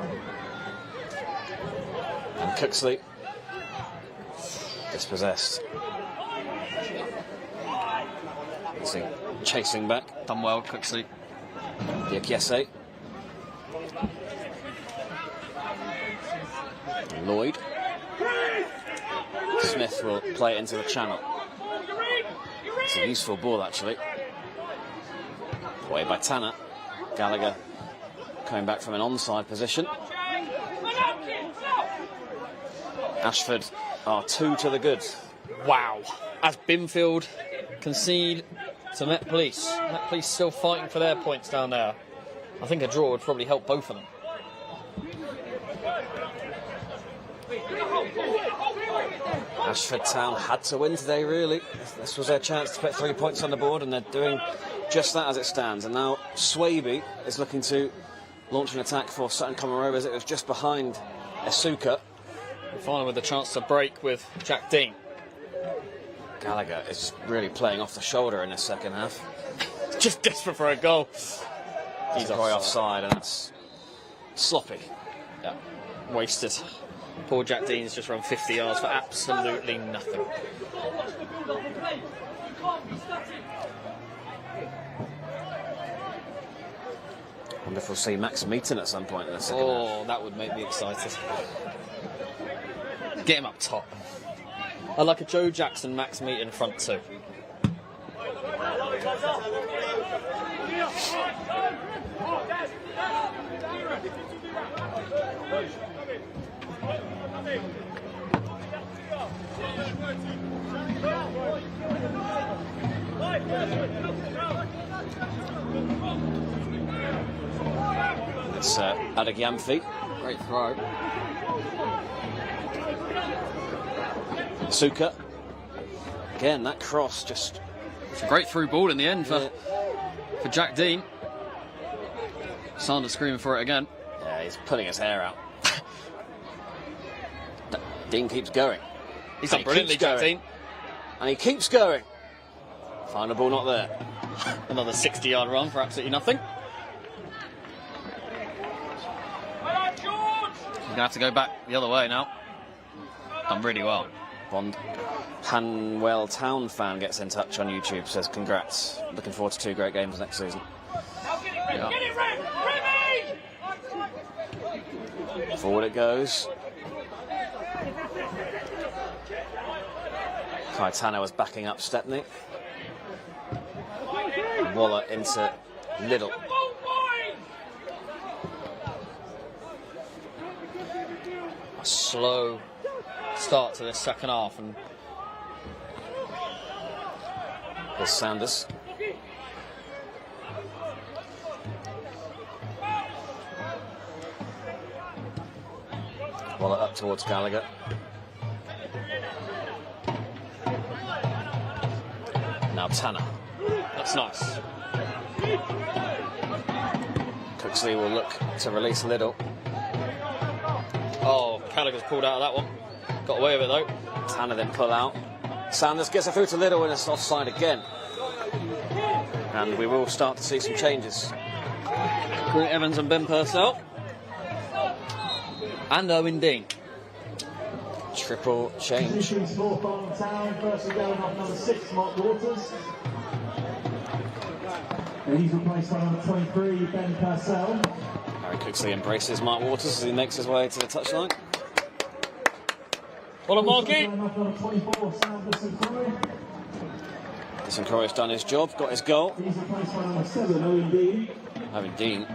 And Cooksley. Dispossessed. See, chasing back. Done well, Cooksley. Diakiese. Lloyd. Smith will play it into the channel. It's a useful ball, actually. Away by Tanner. Gallagher coming back from an onside position. Ashford are 2 to the good. Wow. As Binfield concede to Met Police. Met Police still fighting for their points down there. I think a draw would probably help both of them. Ashford Town had to win today, really. This was their chance to put 3 points on the board, and they're doing just that as it stands. And now Swaby is looking to launch an attack for Sutton Common Rovers. It was just behind Asuka. Finally with a chance to break with Jack Dean. Gallagher is really playing off the shoulder in the second half. Just desperate for a goal. He's offside, and that's sloppy. Yeah. wasted. Poor Jack Dean's just run 50 yards for absolutely nothing. I wonder if we'll see Max Meaton at some point in the second half. Oh, that would make me excited. Get him up top. I like a Joe Jackson, Max Meaton front two. It's Adegyamfi. Great throw. Suka. Again, that cross just... It's a great through ball in the end for Jack Dean. Sanders screaming for it again. Yeah, he's pulling his hair out. Dean keeps going. He's done brilliantly, Jack Dean. And he keeps going. Final ball not there. Another 60-yard run for absolutely nothing. He's going to have to go back the other way now. Done really well. One Panwell Town fan gets in touch on YouTube, says congrats. Looking forward to 2 great games next season. Yeah. Forward it goes. Caetano was backing up Stepney. Waller into Liddle. A slow start to this second half, and Here's Sanders. Waller up towards Gallagher. Now Tanner. that's nice. Cooksley will look to release Liddle. Oh, Gallagher's pulled out of that one. Got away with it though. Tanner then pull out. Sanders gets it through to Liddle and it's offside again. And we will start to see some changes. Grant Evans and Ben Purcell. And Owen Dean. Triple change. Positions for Farnham Town. Firstly going off number 6, Mark Waters. And he's replaced by number 23, Ben Purcell. Harry Cooksley embraces Mark Waters as he makes his way to the touchline. Well, a Marky. Going off number 24, Sam Croy. St Croy's done his job, got his goal. He's replaced by number 7, Owen Dean. Owen Dean,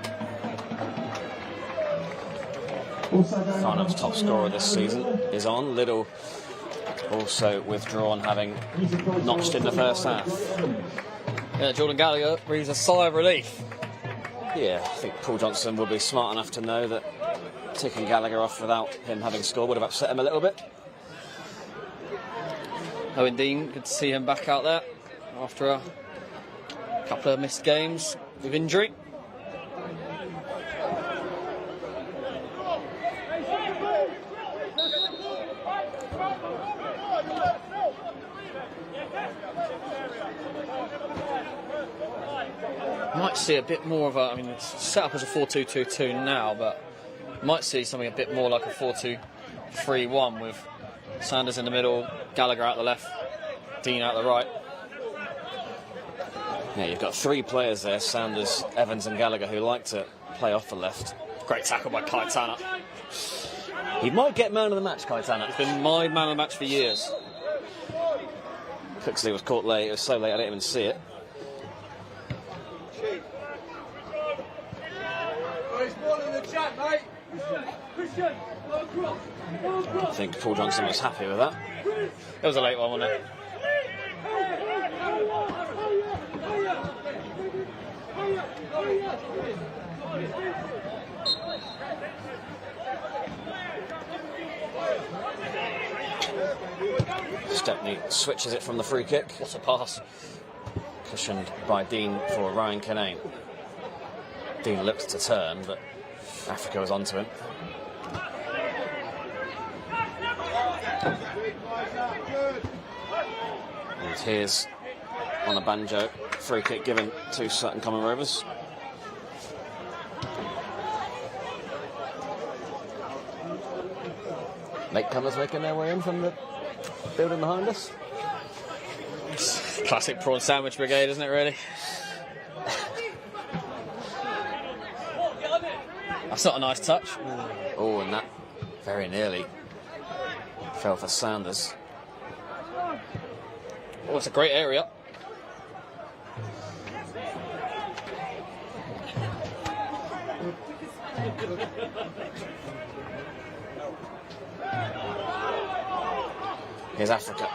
Also going Farnham's off top number scorer 29, this season, is on. Liddle also withdrawn, having He's replaced by notched in the first half. Yeah, Jordan Gallagher breathes a sigh of relief. Yeah, I think Paul Johnson would be smart enough to know that taking Gallagher off without him having scored would have upset him a little bit. Owen Dean, good to see him back out there after a couple of missed games with injury. Might see a bit more of a, I mean, it's set up as a 4-2-2-2 now, but might see something a bit more like a 4-2-3-1 with Sanders in the middle, Gallagher out the left, Dean out the right. Yeah, you've got 3 players there, Sanders, Evans and Gallagher, who like to play off the left. Great tackle by Caetano. He might get man of the match, Caetano. He's been my man of the match for years. Cooksley was caught late, it was so late I didn't even see it. I think Paul Johnson was happy with that. It was a late one, wasn't it? Stepney switches it from the free kick. What a pass. Cushioned by Dean for Ryan Kinane. Dean looked to turn, but Africa was onto him. And here's on a banjo, free kick given to Sutton Common Rovers. Latecomers making their way in from the building behind us. Classic prawn sandwich brigade, isn't it, really? That's not a nice touch. Oh, and that very nearly fell for Sanders. Oh, it's a great area. Here's Africa.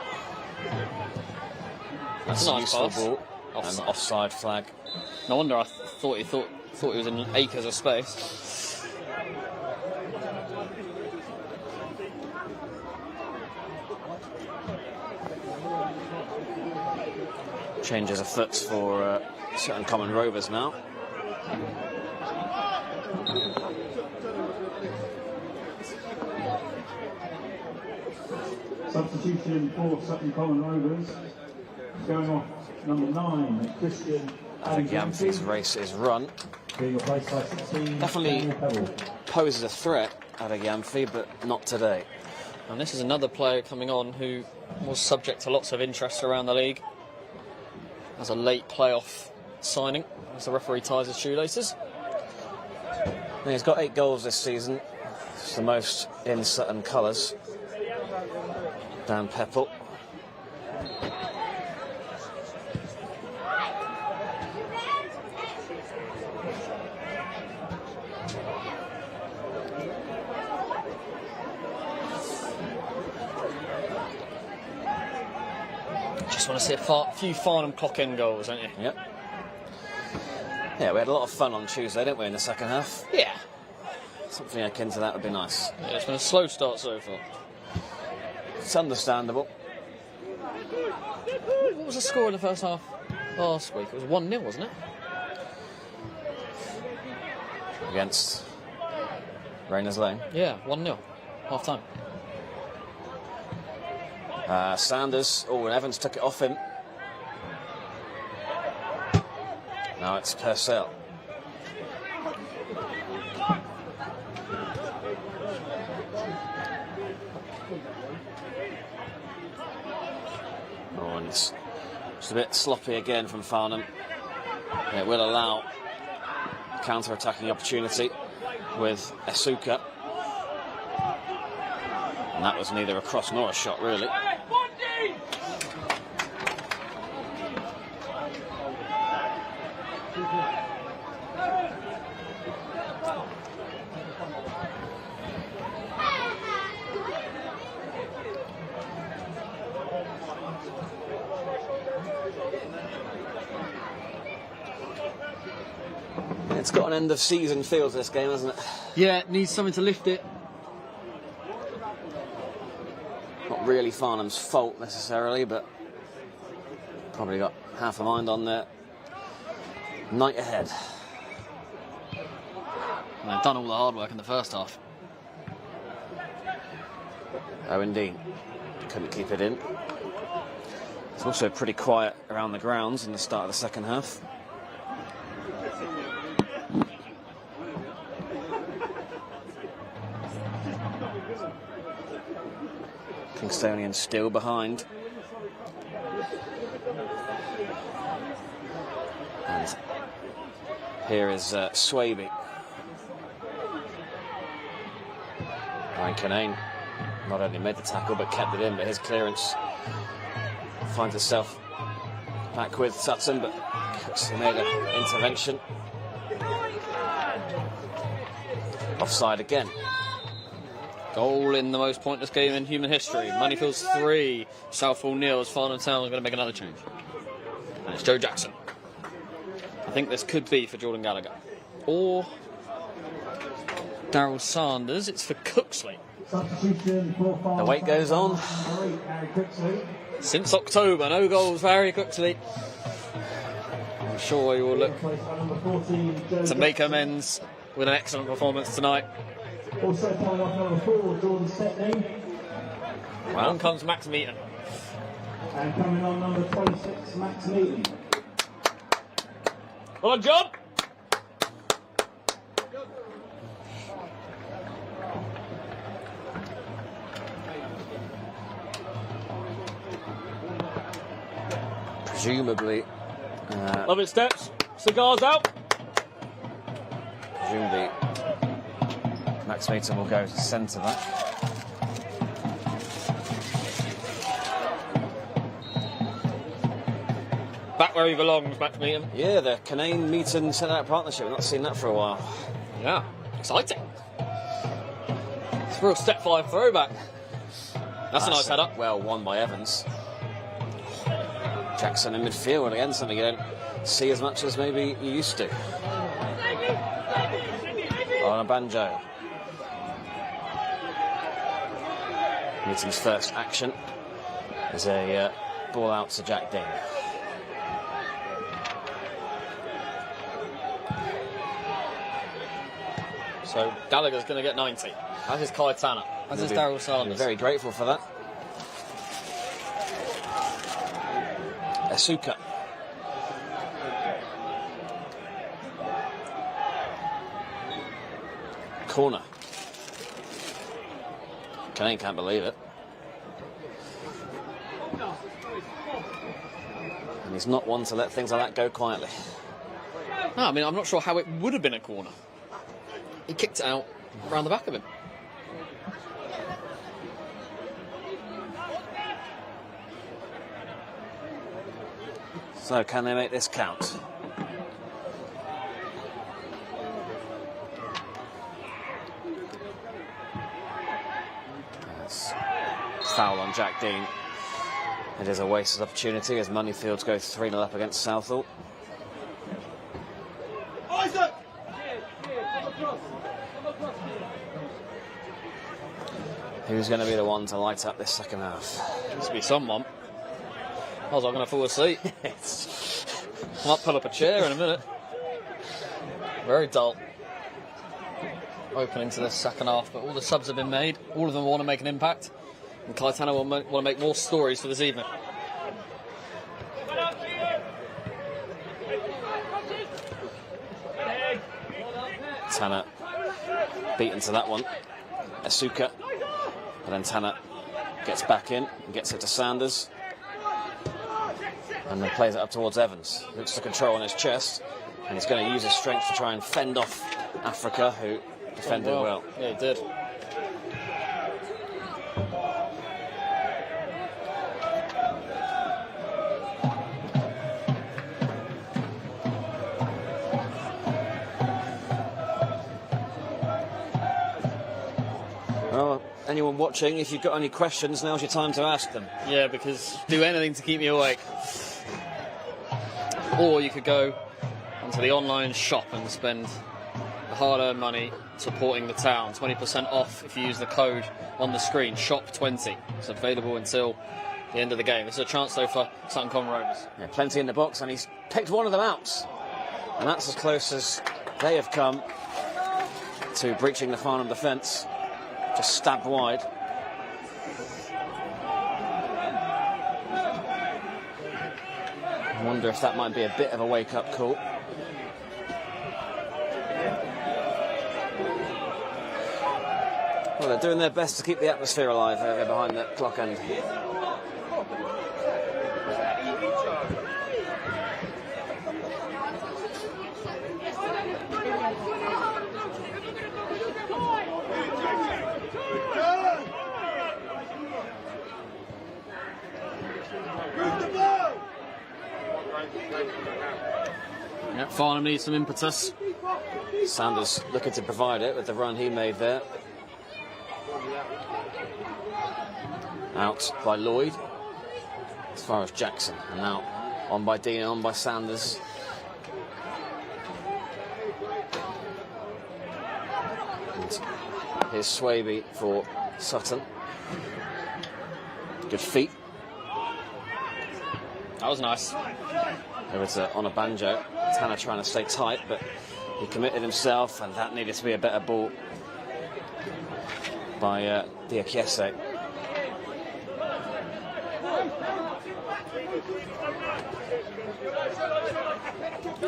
That's a nice useful pass. ball. And offside flag. No wonder I thought he was in acres of space. Changes of foot for Sutton Common Rovers now. Substitution for Sutton Common Rovers. Going off number 9, Christian. I think Yamfi's race is run. Being replaced by 16. Definitely poses a threat out of Yamfi, but not today. And this is another player coming on who was subject to lots of interest around the league as a late playoff signing, as the referee ties his shoelaces. He's got 8 goals this season. It's the most in Sutton colours. Dan Pepple. Just want to see a few Farnham clock-in goals, don't you? Yep. Yeah, we had a lot of fun on Tuesday, didn't we, in the second half? Yeah. Something akin to that would be nice. Yeah, it's been a slow start so far. It's understandable. What was the score in the first half last week? It was 1-0, wasn't it? Against Rayners Lane. Yeah, 1-0. Half time. Sanders. Oh, and Evans took it off him. Now it's Purcell. Oh, and it's a bit sloppy again from Farnham. It will allow counter-attacking opportunity with Asuka. And that was neither a cross nor a shot, really. It's got an end-of-season feel to this game, hasn't it? Yeah, it needs something to lift it. Not really Farnham's fault necessarily, but probably got half a mind on the night ahead. And they've done all the hard work in the first half. Oh, indeed. Couldn't keep it in. It's also pretty quiet around the grounds in the start of the second half. Kingstonian still behind. And here is Swaby. Ryan Canane not only made the tackle but kept it in, but his clearance finds itself back with Sutton, but he made an intervention. Offside again. Goal in the most pointless game in human history. Moneyfields 3, Southall nil. Farnham Town are going to make another change. And it's Joe Jackson. I think this could be for Jordan Gallagher. Or Daryl Sanders. It's for Cooksley. The wait goes on. Since October, no goals for Harry Cooksley. I'm sure he will look to make amends with an excellent performance tonight. Also coming off number 4, Jordan Stepney. On comes Max Meaton. And coming on number 26, Max Meaton. Well done, John. Presumably, Love it, steps. Cigars out. Max Meaton will go to centre back. Back where he belongs, Max Meaton. Yeah, the Canane-Meaton centre-back partnership. We've not seen that for a while. Yeah, exciting. It's a real step 5 throwback. That's a nice header. Well won by Evans. Jackson in midfield, and again, something you don't see as much as maybe you used to. On a banjo. Meaton's first action is a ball out to Jack Dean. So Gallagher's going to get 90. As is Kai Tanner. As is Daryl Sanders. Very grateful for that. Asuka. Corner. Canane can't believe it. And he's not one to let things like that go quietly. No, I mean, I'm not sure how it would have been a corner. He kicked it out around the back of him. So can they make this count? Yes. Foul on Jack Dean. It is a wasted opportunity as Moneyfields go 3-0 up against Southall. Isaac! Who's going to be the one to light up this second half? Must be someone. I was not going to fall asleep. I might pull up a chair in a minute. Very dull opening to this second half, but all the subs have been made. All of them want to make an impact, and Kai Tanner want to make more stories for this evening. Tanner beaten to that one. Asuka. And then Tanner gets back in and gets it to Sanders. And then plays it up towards Evans. Looks to control on his chest. And he's going to use his strength to try and fend off Africa, who defended well. Yeah, he did. Well, anyone watching, if you've got any questions, now's your time to ask them. Yeah, because do anything to keep me awake. Or you could go onto the online shop and spend the hard-earned money supporting the town. 20% off if you use the code on the screen, SHOP20. It's available until the end of the game. This is a chance, though, for Sutton Rovers. Yeah, plenty in the box, and he's picked one of them out. And that's as close as they have come to breaching the Farnham defence. Just stabbed wide. I wonder if that might be a bit of a wake-up call. Well, they're doing their best to keep the atmosphere alive over behind that clock end. Yeah, Farnham needs some impetus. Sanders looking to provide it with the run he made there. Out by Lloyd. As far as Jackson. And now on by Dean, on by Sanders. And here's Swaby for Sutton. Good feet. That was nice. Over to on a banjo. Tanner trying to stay tight, but he committed himself, and that needed to be a better ball by Diakiese.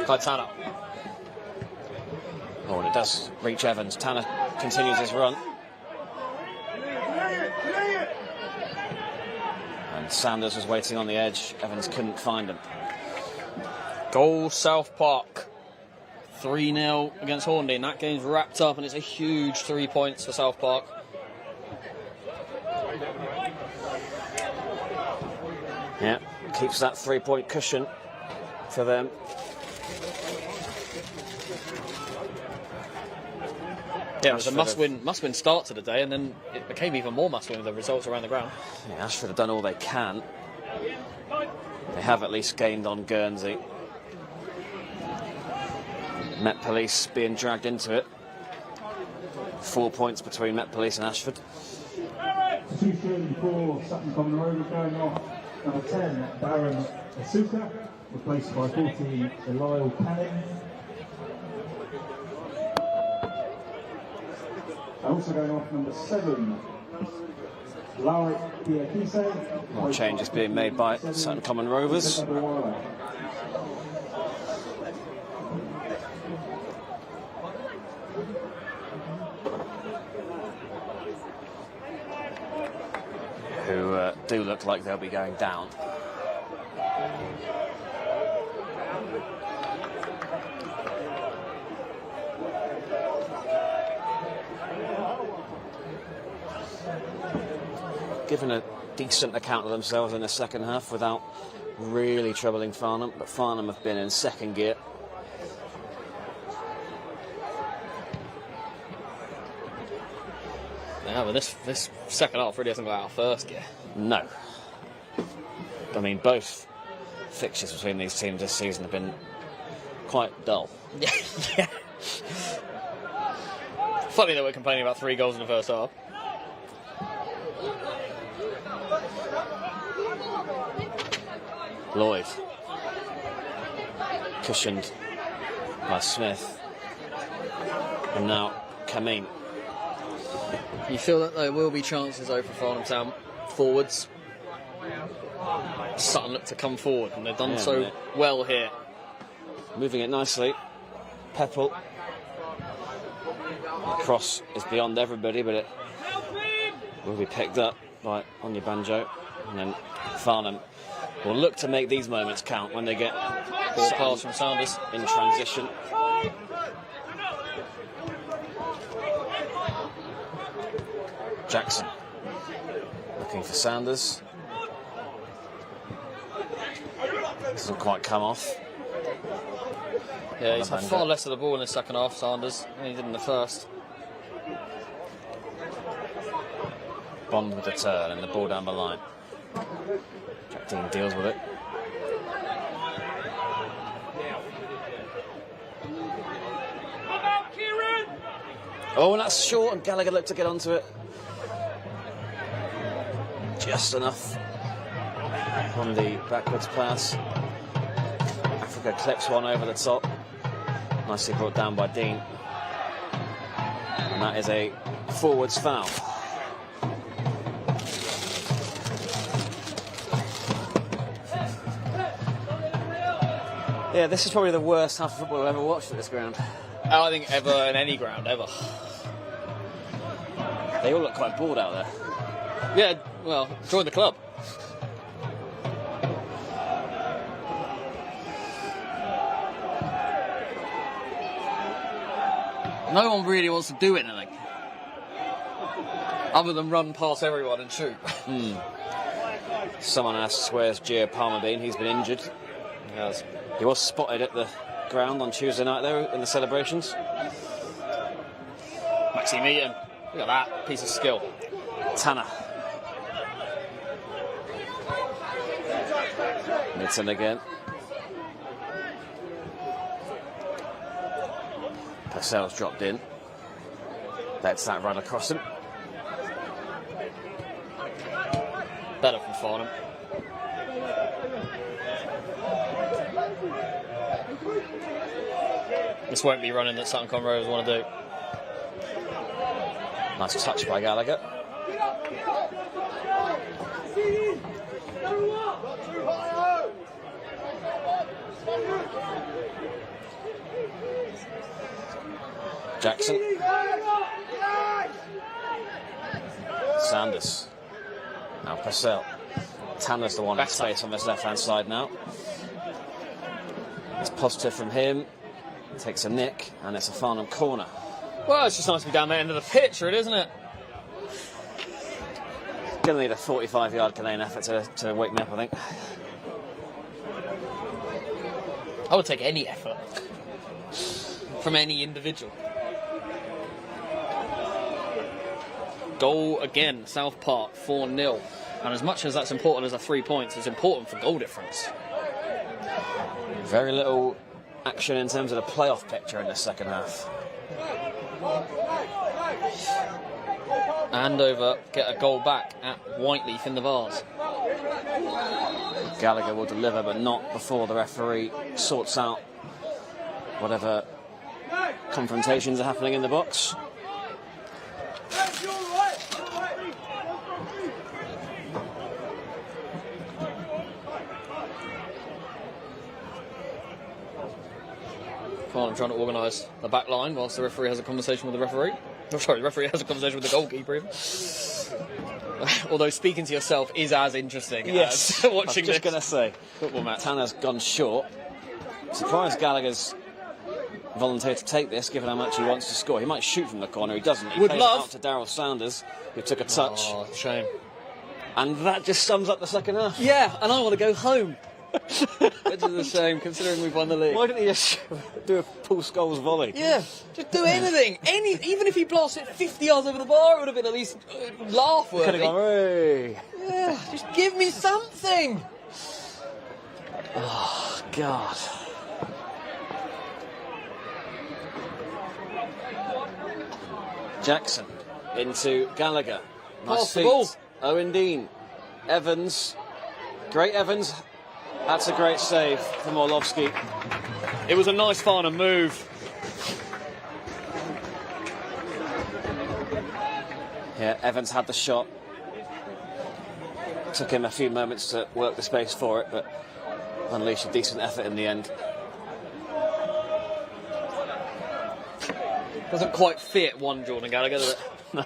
Kai Tanner. Oh, and it does reach Evans. Tanner continues his run. And Sanders was waiting on the edge. Evans couldn't find him. Goal, South Park. 3-0 against Hornby, and that game's wrapped up, and it's a huge 3 points for South Park. Yeah, keeps that 3-point cushion for them. Yeah, it was a must-win start to the day, and then it became even more must-win with the results around the ground. Yeah, Ashford have done all they can. They have at least gained on Guernsey. Met Police being dragged into it. 4 points between Met Police and Ashford. 2-3 Sutton Common Rovers going off. Number 10, Darren Asuka, replaced by 14, Eliel Canning. Also going off, number 7, Laurie Diakise. More changes being made by Sutton Common Rovers. Who do look like they'll be going down. Given a decent account of themselves in the second half without really troubling Farnham, but Farnham have been in second gear. Yeah, but this second half really hasn't got out of first gear. No. I mean, both fixtures between these teams this season have been quite dull. Yeah. Funny that we're complaining about 3 goals in the first half. Lloyd. Cushioned by Smith. And now Kameen. You feel that there will be chances though for Farnham Town forwards. Sutton look to come forward, and they've done so well here. Moving it nicely. Pepple. The cross is beyond everybody, but it will be picked up by Anya Banjo. And then Farnham will look to make these moments count when they get Ball pass from Sanders in transition. Jackson looking for Sanders. Doesn't quite come off. Yeah, he's had far less of the ball in the second half, Sanders, than he did in the first. Bond with the turn and the ball down the line. Jack Dean deals with it. Oh, and that's short, and Gallagher looked to get onto it. Just enough on the backwards pass. Africa clips one over the top. Nicely brought down by Dean. And that is a forwards foul. Yeah, this is probably the worst half of football I've ever watched at this ground. I think ever in any ground, ever. They all look quite bored out there. Yeah, well, join the club. No one really wants to do anything other than run past everyone and shoot. Someone asks where's Gio Palmer been. He's been injured. Yes. He was spotted at the ground on Tuesday night there in the celebrations. Maxime Eaton, look at that piece of skill. Tanner. Nitton again. Purcell's dropped in. Lets that run across him. Better from Farnham. This won't be running that Sutton Common Rovers want to do. Nice touch by Gallagher. Jackson. Sanders. Now Purcell. Tanner's the one in space on this left-hand side now. It's positive from him. Takes a nick, and it's a Farnham corner. Well, it's just nice to be down the end of the pitch, really, isn't it? Going to need a 45-yard Canadian effort to wake me up, I think. I would take any effort from any individual. Goal again, South Park, 4-0. And as much as that's important as a 3 points, it's important for goal difference. Very little action in terms of the playoff picture in the second half. Andover get a goal back at Whiteleaf in the Vars. Gallagher will deliver, but not before the referee sorts out whatever confrontations are happening in the box. Farnham trying to organise the back line whilst the referee has a conversation with the referee. Oh, sorry, the referee has a conversation with the goalkeeper. Although speaking to yourself is as interesting as watching I was just going to say, football match. Tanner's gone short. Surprised Gallagher's volunteered to take this, given how much he wants to score. He might shoot from the corner, he doesn't. He Would plays love. it out to Daryl Sanders, who took a touch. Oh, shame. And that just sums up the second half. Yeah, and I want to go home. Which is a shame, considering we've won the league. Why didn't he just do a Paul Scholes volley? Yeah, just do anything. Even if he blasts it 50 yards over the bar, it would have been at least laugh-worthy. Could have gone, hey. Yeah, just give me something. Oh, God. Jackson into Gallagher. Nice Pass the ball. feet. Owen Dean. Evans. Great Evans. That's a great save from Orlovsky. It was a nice Farnham move. Yeah, Evans had the shot. Took him a few moments to work the space for it, but unleashed a decent effort in the end. Doesn't quite fit one Jordan Gallagher, does it? No.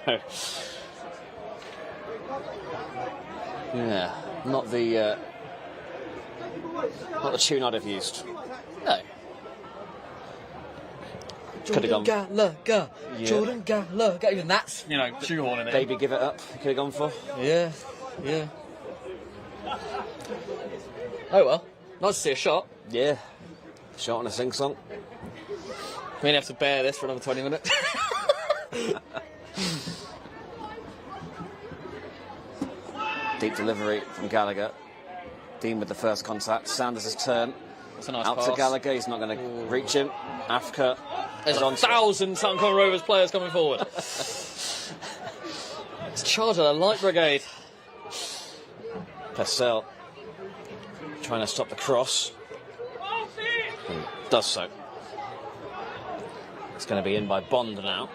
Yeah, not the tune I'd have used. No. Could have gone. Gallagher. Yeah. Jordan Gallagher. Even that's, shoehorning it. Baby, give it up. Could have gone for. Yeah. Oh well. Nice to see a shot. Yeah. Shot on a sing-song. We only have to bear this for another 20 minutes. Deep delivery from Gallagher. Dean with the first contact. Sanders' turn. That's a nice Out pass. to Gallagher. He's not going to reach him. Africa. There's 1,000 Sutton Rovers players coming forward. It's charge of the Light Brigade. Purcell trying to stop the cross. And does so. It's going to be in by Bond now.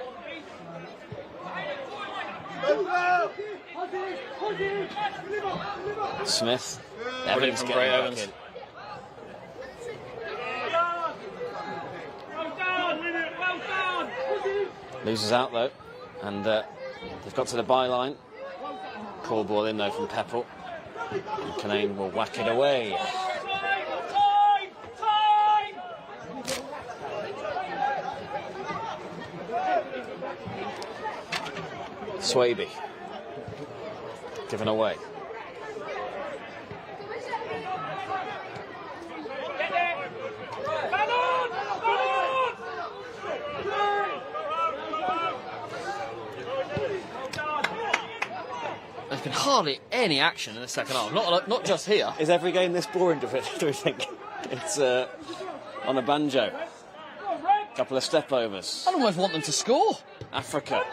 Smith. Brilliant from Gray back Evans. in. Loses out though, and they've got to the byline. Poor ball in though from Peppel. And Canane will whack it away. Swaby given away. There's been hardly any action in the second half. Not just here. Is every game this boring, do we think? It's on a banjo. Couple of step overs. I'd almost want them to score. Africa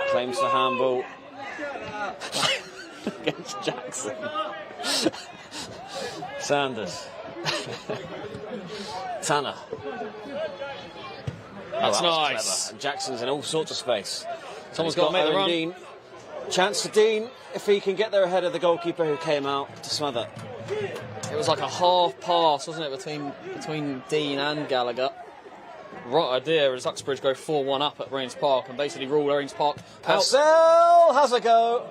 claims the handball against Jackson. Sanders. Tanner. That's that was nice. clever. And Jackson's in all sorts of space. Someone's He's got to make the Owen run. Dean. Chance to Dean if he can get there ahead of the goalkeeper who came out to smother. It was like a half pass, wasn't it, between Dean and Gallagher. Right idea as Uxbridge go 4-1 up at Rains Park and basically rule Rains Park out. Purcell has a go.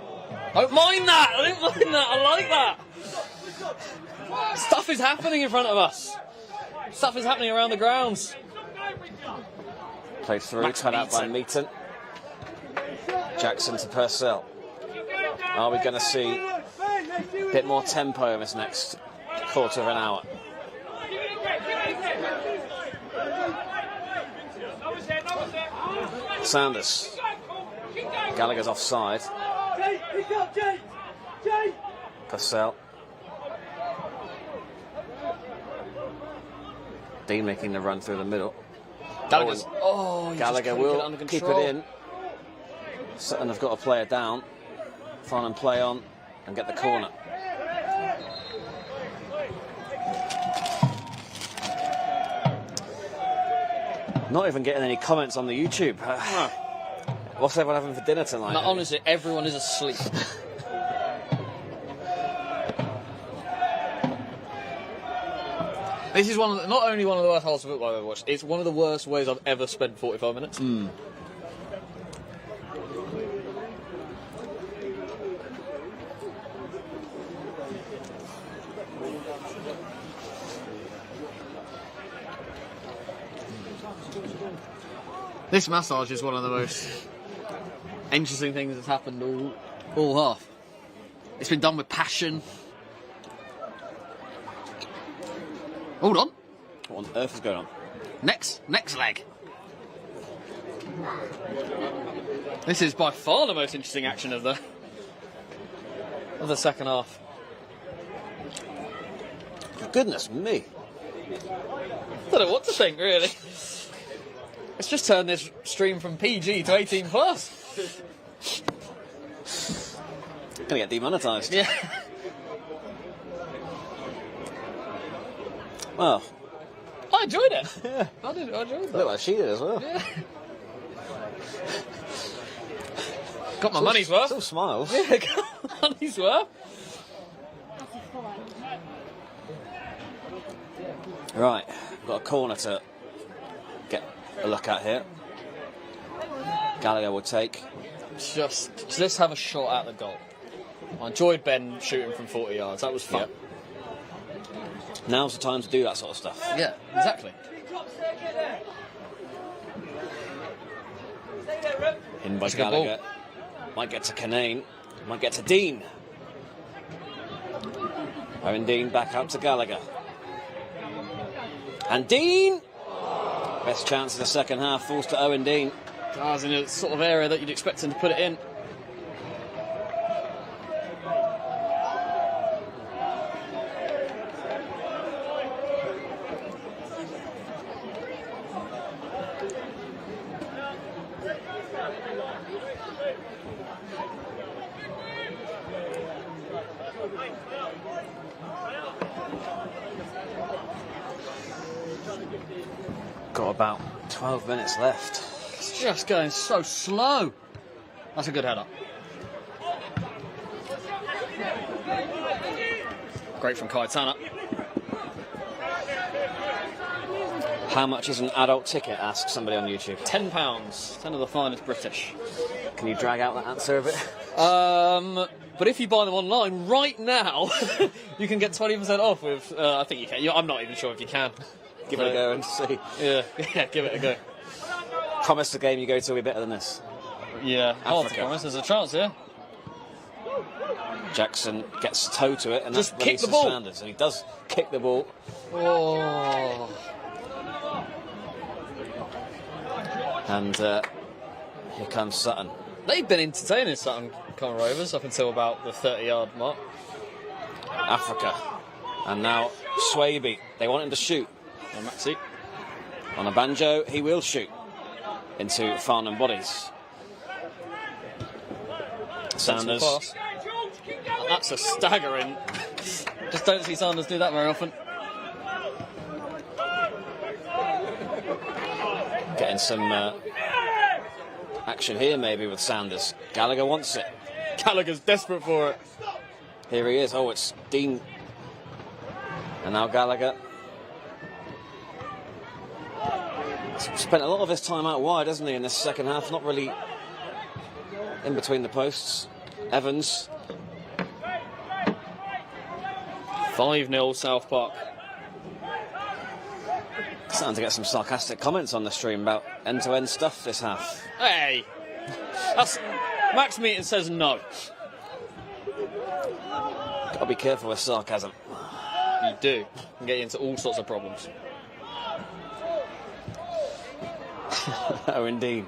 Don't mind that! I didn't mind that, I like that! Stuff is happening in front of us. Stuff is happening around the grounds. Played through, Max cut out by Meaton. Meaton. Jackson to Purcell. Are we going to see a bit more tempo in this next quarter of an hour? Sanders. Gallagher's offside. Purcell. Dean making the run through the middle. Gallagher's. Gallagher will keep it in. Sutton have got a player down. Farnham play on and get the corner. Not even getting any comments on the YouTube. What's everyone having for dinner tonight? No, honestly, everyone is asleep. This is not only one of the worst halves of football I've ever watched, it's one of the worst ways I've ever spent 45 minutes. This massage is one of the most interesting things that's happened all half. It's been done with passion. Hold on. What on earth is going on? Next leg. This is by far the most interesting action of the second half. Goodness me. I don't know what to think, really. Let's just turn this stream from PG to 18 plus. Gonna get demonetised. Yeah. Well, I enjoyed it. yeah. I enjoyed that. Look like she did as well. Yeah. Got my money's worth. Still smiles. Yeah, got my money's worth. Right, we've got a corner to get a look at here. Gallagher will take. Just have a shot at the goal. I enjoyed Ben shooting from 40 yards. That was fun. Yep. Now's the time to do that sort of stuff. Yeah, exactly. In by That's a good Gallagher. Might get to Canane. Might get to Dean. Owen Dean back out to Gallagher. And Dean! Best chance of the second half falls to Owen Dean. That's in a sort of area that you'd expect him to put it in. Got about 12 minutes left. It's just going so slow. That's a good header. Great from Kaitana. How much is an adult ticket? Asks somebody on YouTube. £10. 10 of the finest British. Can you drag out that answer a bit? But if you buy them online right now, you can get 20% off with. I think you can. I'm not even sure if you can. Give it a go and see. Yeah, give it a go. Promise the game you go to will be better than this. Yeah, hard to Africa. promise. There's a chance here. Jackson gets toe to it and Just that kick the releases ball. Sanders, and he does kick the ball. Oh. And here comes Sutton. They've been entertaining Sutton Rovers up until about the 30-yard mark. Africa. And now Swaby. They want him to shoot. And Maxi. On a banjo, he will shoot into Farnham bodies. Sanders. Pass. That's a staggering. Just don't see Sanders do that very often. Getting some action here maybe with Sanders. Gallagher wants it. Gallagher's desperate for it. Here he is. Oh, it's Dean. And now Gallagher. Spent a lot of his time out wide, hasn't he, in this second half? Not really in between the posts. Evans. 5-0 South Park. Starting to get some sarcastic comments on the stream about end-to-end stuff this half. Hey! That's, Max Meaton says no. Gotta be careful with sarcasm. You do. You can get into all sorts of problems. Oh, indeed.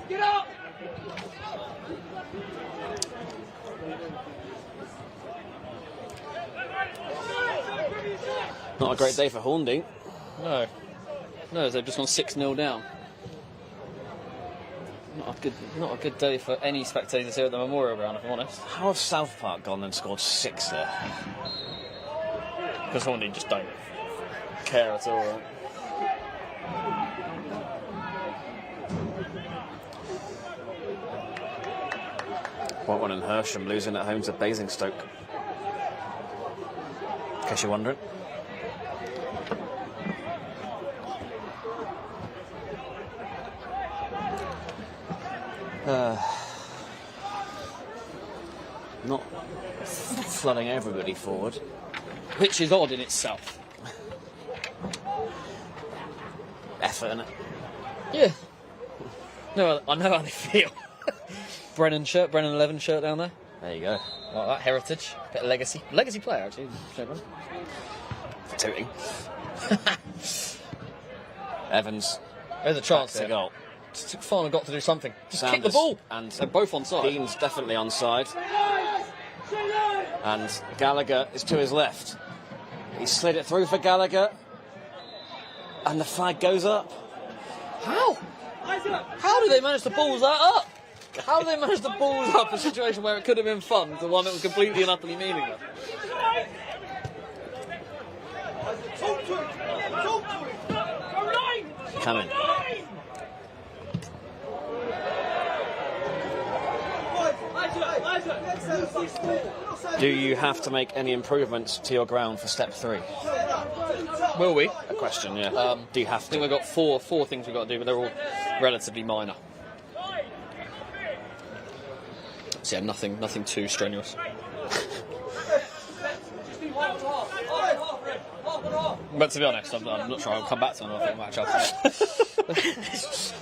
Get up! Not a great day for Hornby. No. No, they've just gone 6-0 down. Not a good day for any spectators here at the Memorial Ground, if I'm honest. How have South Park gone and scored 6 there? Because Hornby just don't care at all. Right? Whiteman and Hersham losing at home to Basingstoke. In case you're wondering. Not flooding everybody forward. Which is odd in itself. Effort, innit? Yeah. No, I know how they feel. Brennan 11 shirt down there. There you go. Like that, heritage, bit of legacy. Legacy player, actually. For tooting. Evans. There's a chance To there. goal. Farnham got to do something. Just kick the Sanders ball. and They're both onside. Dean's definitely onside. And Gallagher is to his left. He slid it through for Gallagher. And the flag goes up. How? How did they manage to balls that up? How did they manage to balls up a situation where it could have been fun to one that was completely and utterly meaningless? Talk to him! Talk to him! Coming. Do you have to make any improvements to your ground for step 3? Will we? A question, yeah. Do you have I think to? we've got four things we've got to do, but they're all relatively minor. So yeah, nothing too strenuous. But to be honest, I'm not sure I'll come back to another match after that.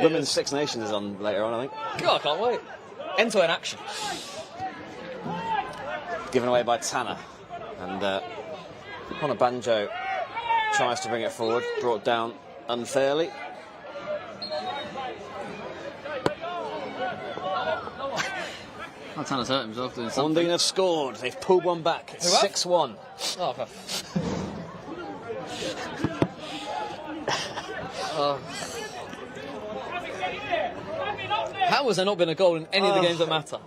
Women's Six Nations is on later on, I think. God, I can't wait. End-to-end action. Given away by Tanner. And Banjo tries to bring it forward, brought down unfairly. Tanner's hurt himself doing something. Ondine have scored. They've pulled one back. It's 6-1. Oh, okay. How has there not been a goal in any of the games that matter?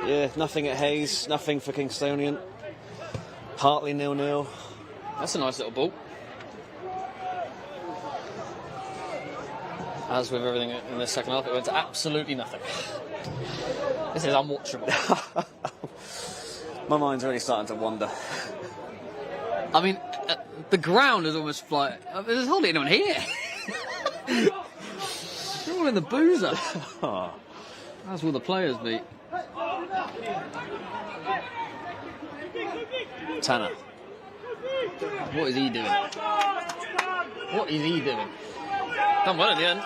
Yeah, nothing at Hayes, nothing for Kingstonian. Hartley 0-0. That's a nice little ball. As with everything in the second half, it went to absolutely nothing. This is unwatchable. My mind's really starting to wander. I mean, the ground is almost like... there's hardly anyone here. They're all in the boozer. As will the players be. Tanner. What is he doing? What is he doing? Done well in the end.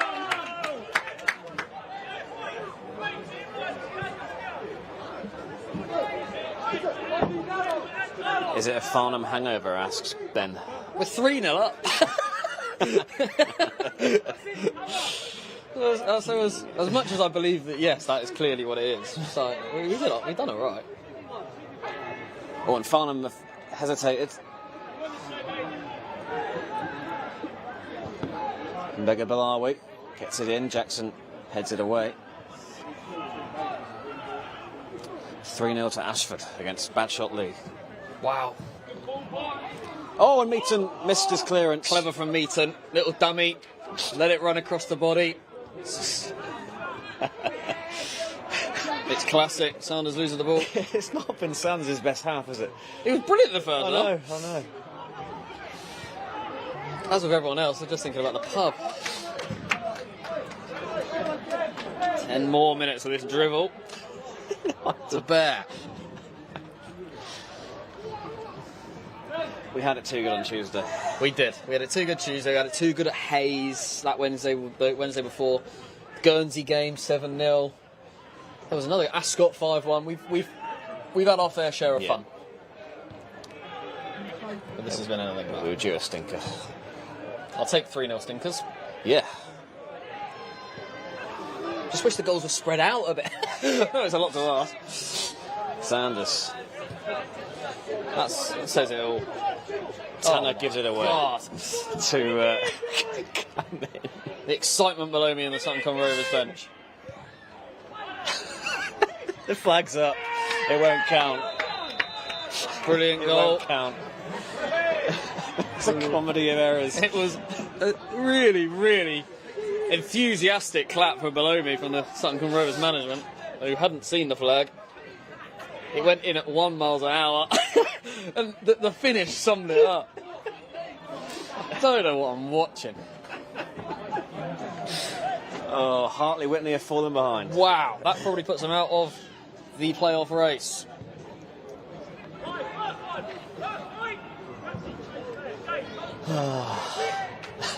Is it a Farnham hangover, asks Ben. We're 3-0 up. So as much as I believe that, yes, that is clearly what it is. So we've done it right. Oh, and Farnham have hesitated. Mbega Balawi gets it in. Jackson heads it away. 3-0 to Ashford against Badshot Lee. Wow. Oh, and Meaton missed his clearance. Clever from Meaton. Little dummy. Let it run across the body. It's classic. Sanders loses the ball. It's not been Sanders' best half, is it? He was brilliant in the first half. I know. As with everyone else, they're just thinking about the pub. 10 more minutes of this drivel. To bear. We had it too good on Tuesday. We did. We had it too good Tuesday. We had it too good at Hayes that Wednesday before. Guernsey game 7-0. There was another Ascot 5-1. We've had our fair share of fun. But this has been anything but. We were due a stinker. I'll take 3-0 stinkers. Yeah. Just wish the goals were spread out a bit. It's a lot to ask. Sanders. That says it all. Tanner gives it away God. to come in. The excitement below me in the Sutton Rovers bench. The flag's up. It won't count. Brilliant It goal. won't count. It's a comedy of errors. It was a really, really enthusiastic clap from below me from the Sutton Rovers management, who hadn't seen the flag. It went in at 1 mile an hour, and the finish summed it up. I don't know what I'm watching. Oh, Hartley Whitney have fallen behind. Wow, that probably puts them out of the playoff race.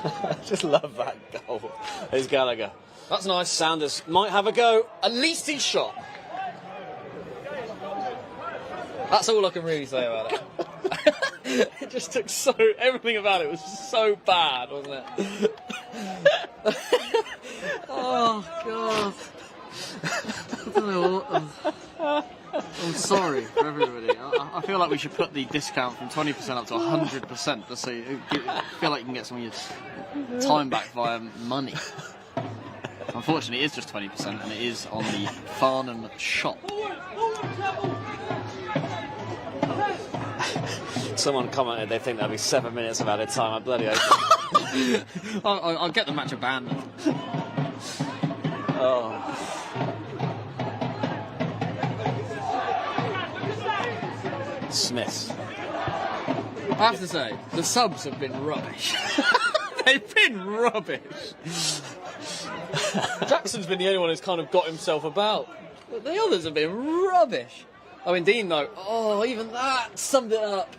I just love that goal. There's Gallagher. That's nice. Sanders might have a go. At least he shot. That's all I can really say about it. It just took everything about it was so bad, wasn't it? Oh, God. I don't know what. I'm sorry for everybody. I feel like we should put the discount from 20% up to 100% to see. I feel like you can get some of your time back via money. Unfortunately, it is just 20%, and it is on the Farnham shop. Someone commented they think that'll be 7 minutes of added time. I bloody hope. I'll get the match abandoned. Oh. Smith. I have to say, the subs have been rubbish. They've been rubbish. Jackson's been the only one who's kind of got himself about. But the others have been rubbish. I mean, Dean, though, even that summed it up.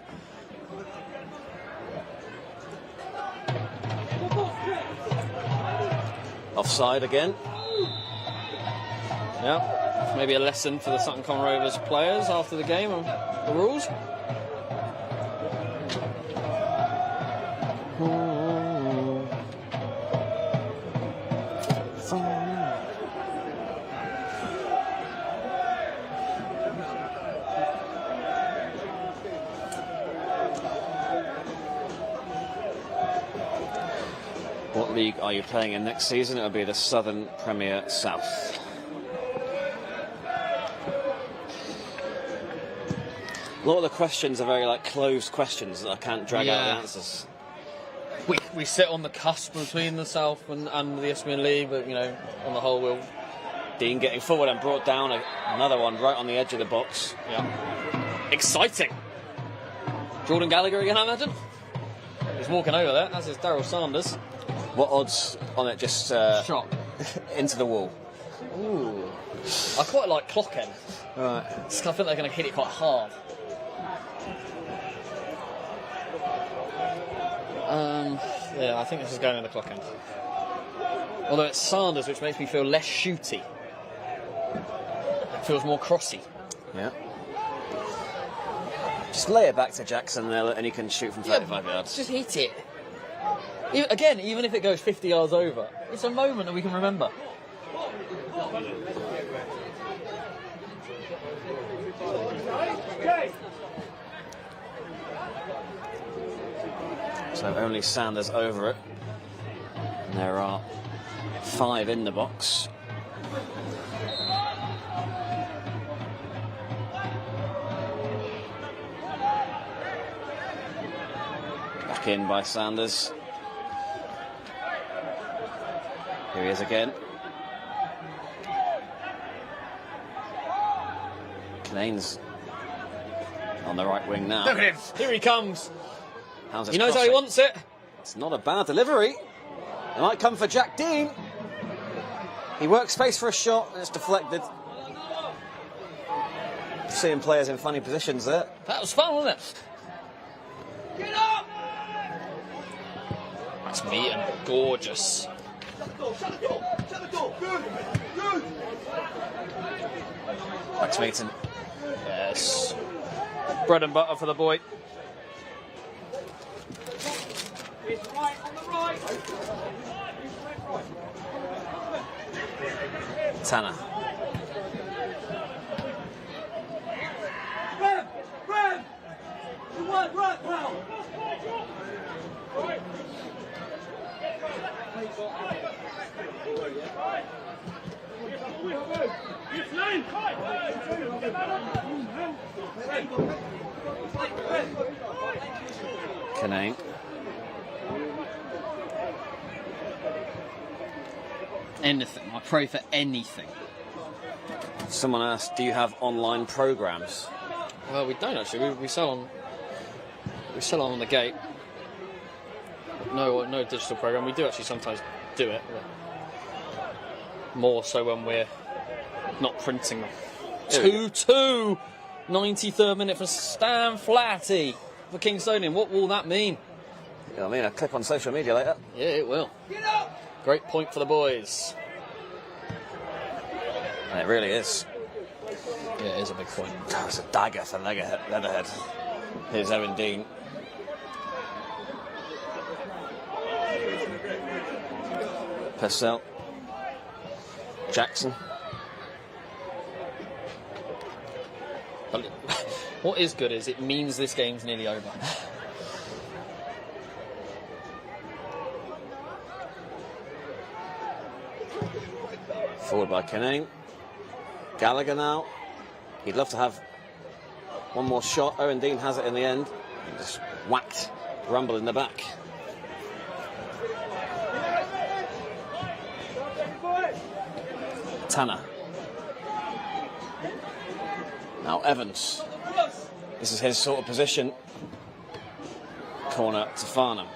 Offside again. Yeah, maybe a lesson for the Sutton Rovers players after the game on the rules. What league are you playing in next season? It'll be the Southern Premier South. A lot of the questions are very closed questions that I can't drag out the answers. We sit on the cusp between the South and the Isthmian League, but on the whole, we'll. Dean getting forward and brought down another one right on the edge of the box. Yeah. Exciting. Jordan Gallagher again, I imagine. He's walking over there, as is Daryl Sanders. What odds on it just shot into the wall? Ooh. I quite like clock end. Right. I think they're going to hit it quite hard. Yeah, I think this is going in the clock end. Although it's Sanders, which makes me feel less shooty. It feels more crossy. Yeah. Just lay it back to Jackson there, and he can shoot from 35 yards. Just hit it. Even if it goes 50 yards over, it's a moment that we can remember. So only Sanders over it. And there are 5 in the box. Back in by Sanders. Here he is again. Knane's on the right wing now. Look at him. Here he comes. How's He knows how he wants it. It's not a bad delivery. It might come for Jack Dean. He works space for a shot, and it's deflected. Seeing players in funny positions there. That was fun, wasn't it? Get up! That's neat and gorgeous. Shut the door, shut the door, shut the door. Good, good. Max Meaton. Yes. Bread and butter for the boy. It's right on the right. Tanner. Rem! Rem! You want right, pal? Canane. Anything. I pray for anything. Someone asked, do you have online programs? Well, we don't actually. We sell on the gate. No digital program. We do actually sometimes do it, but more so when we're not printing them. 2-2, 93rd minute from Stan Flatty for Kingstonian. What will that mean? You know what I mean? I'll click on social media later. Yeah, it will. Great point for the boys. And it really is. Yeah, it is a big point. Oh, it's a dagger for Leatherhead. Here's Owen Dean. Purcell. Jackson. But what is good is it means this game's nearly over. Forward by Canane. Gallagher now. He'd love to have one more shot. Owen Dean has it in the end. He just whacked Rumble in the back. Tanner. Now Evans. This is his sort of position. Corner to Farnham.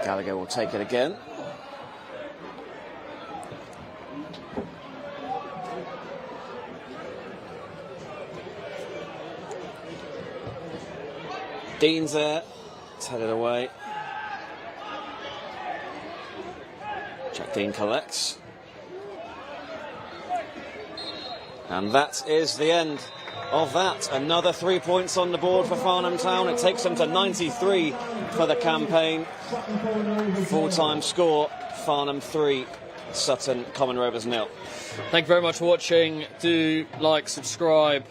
Gallagher will take it again. Dean's there. It's headed away. Jack Dean collects. And that is the end of that. Another 3 points on the board for Farnham Town. It takes them to 93 for the campaign. Full-time score, Farnham 3, Sutton Common Rovers 0. Thank you very much for watching. Do like, subscribe,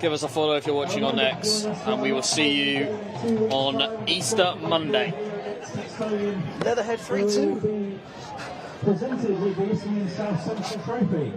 give us a follow if you're watching on X, and we will see you on Easter Monday. Leatherhead 3-2. Presented with the Isthmian South Central Trophy.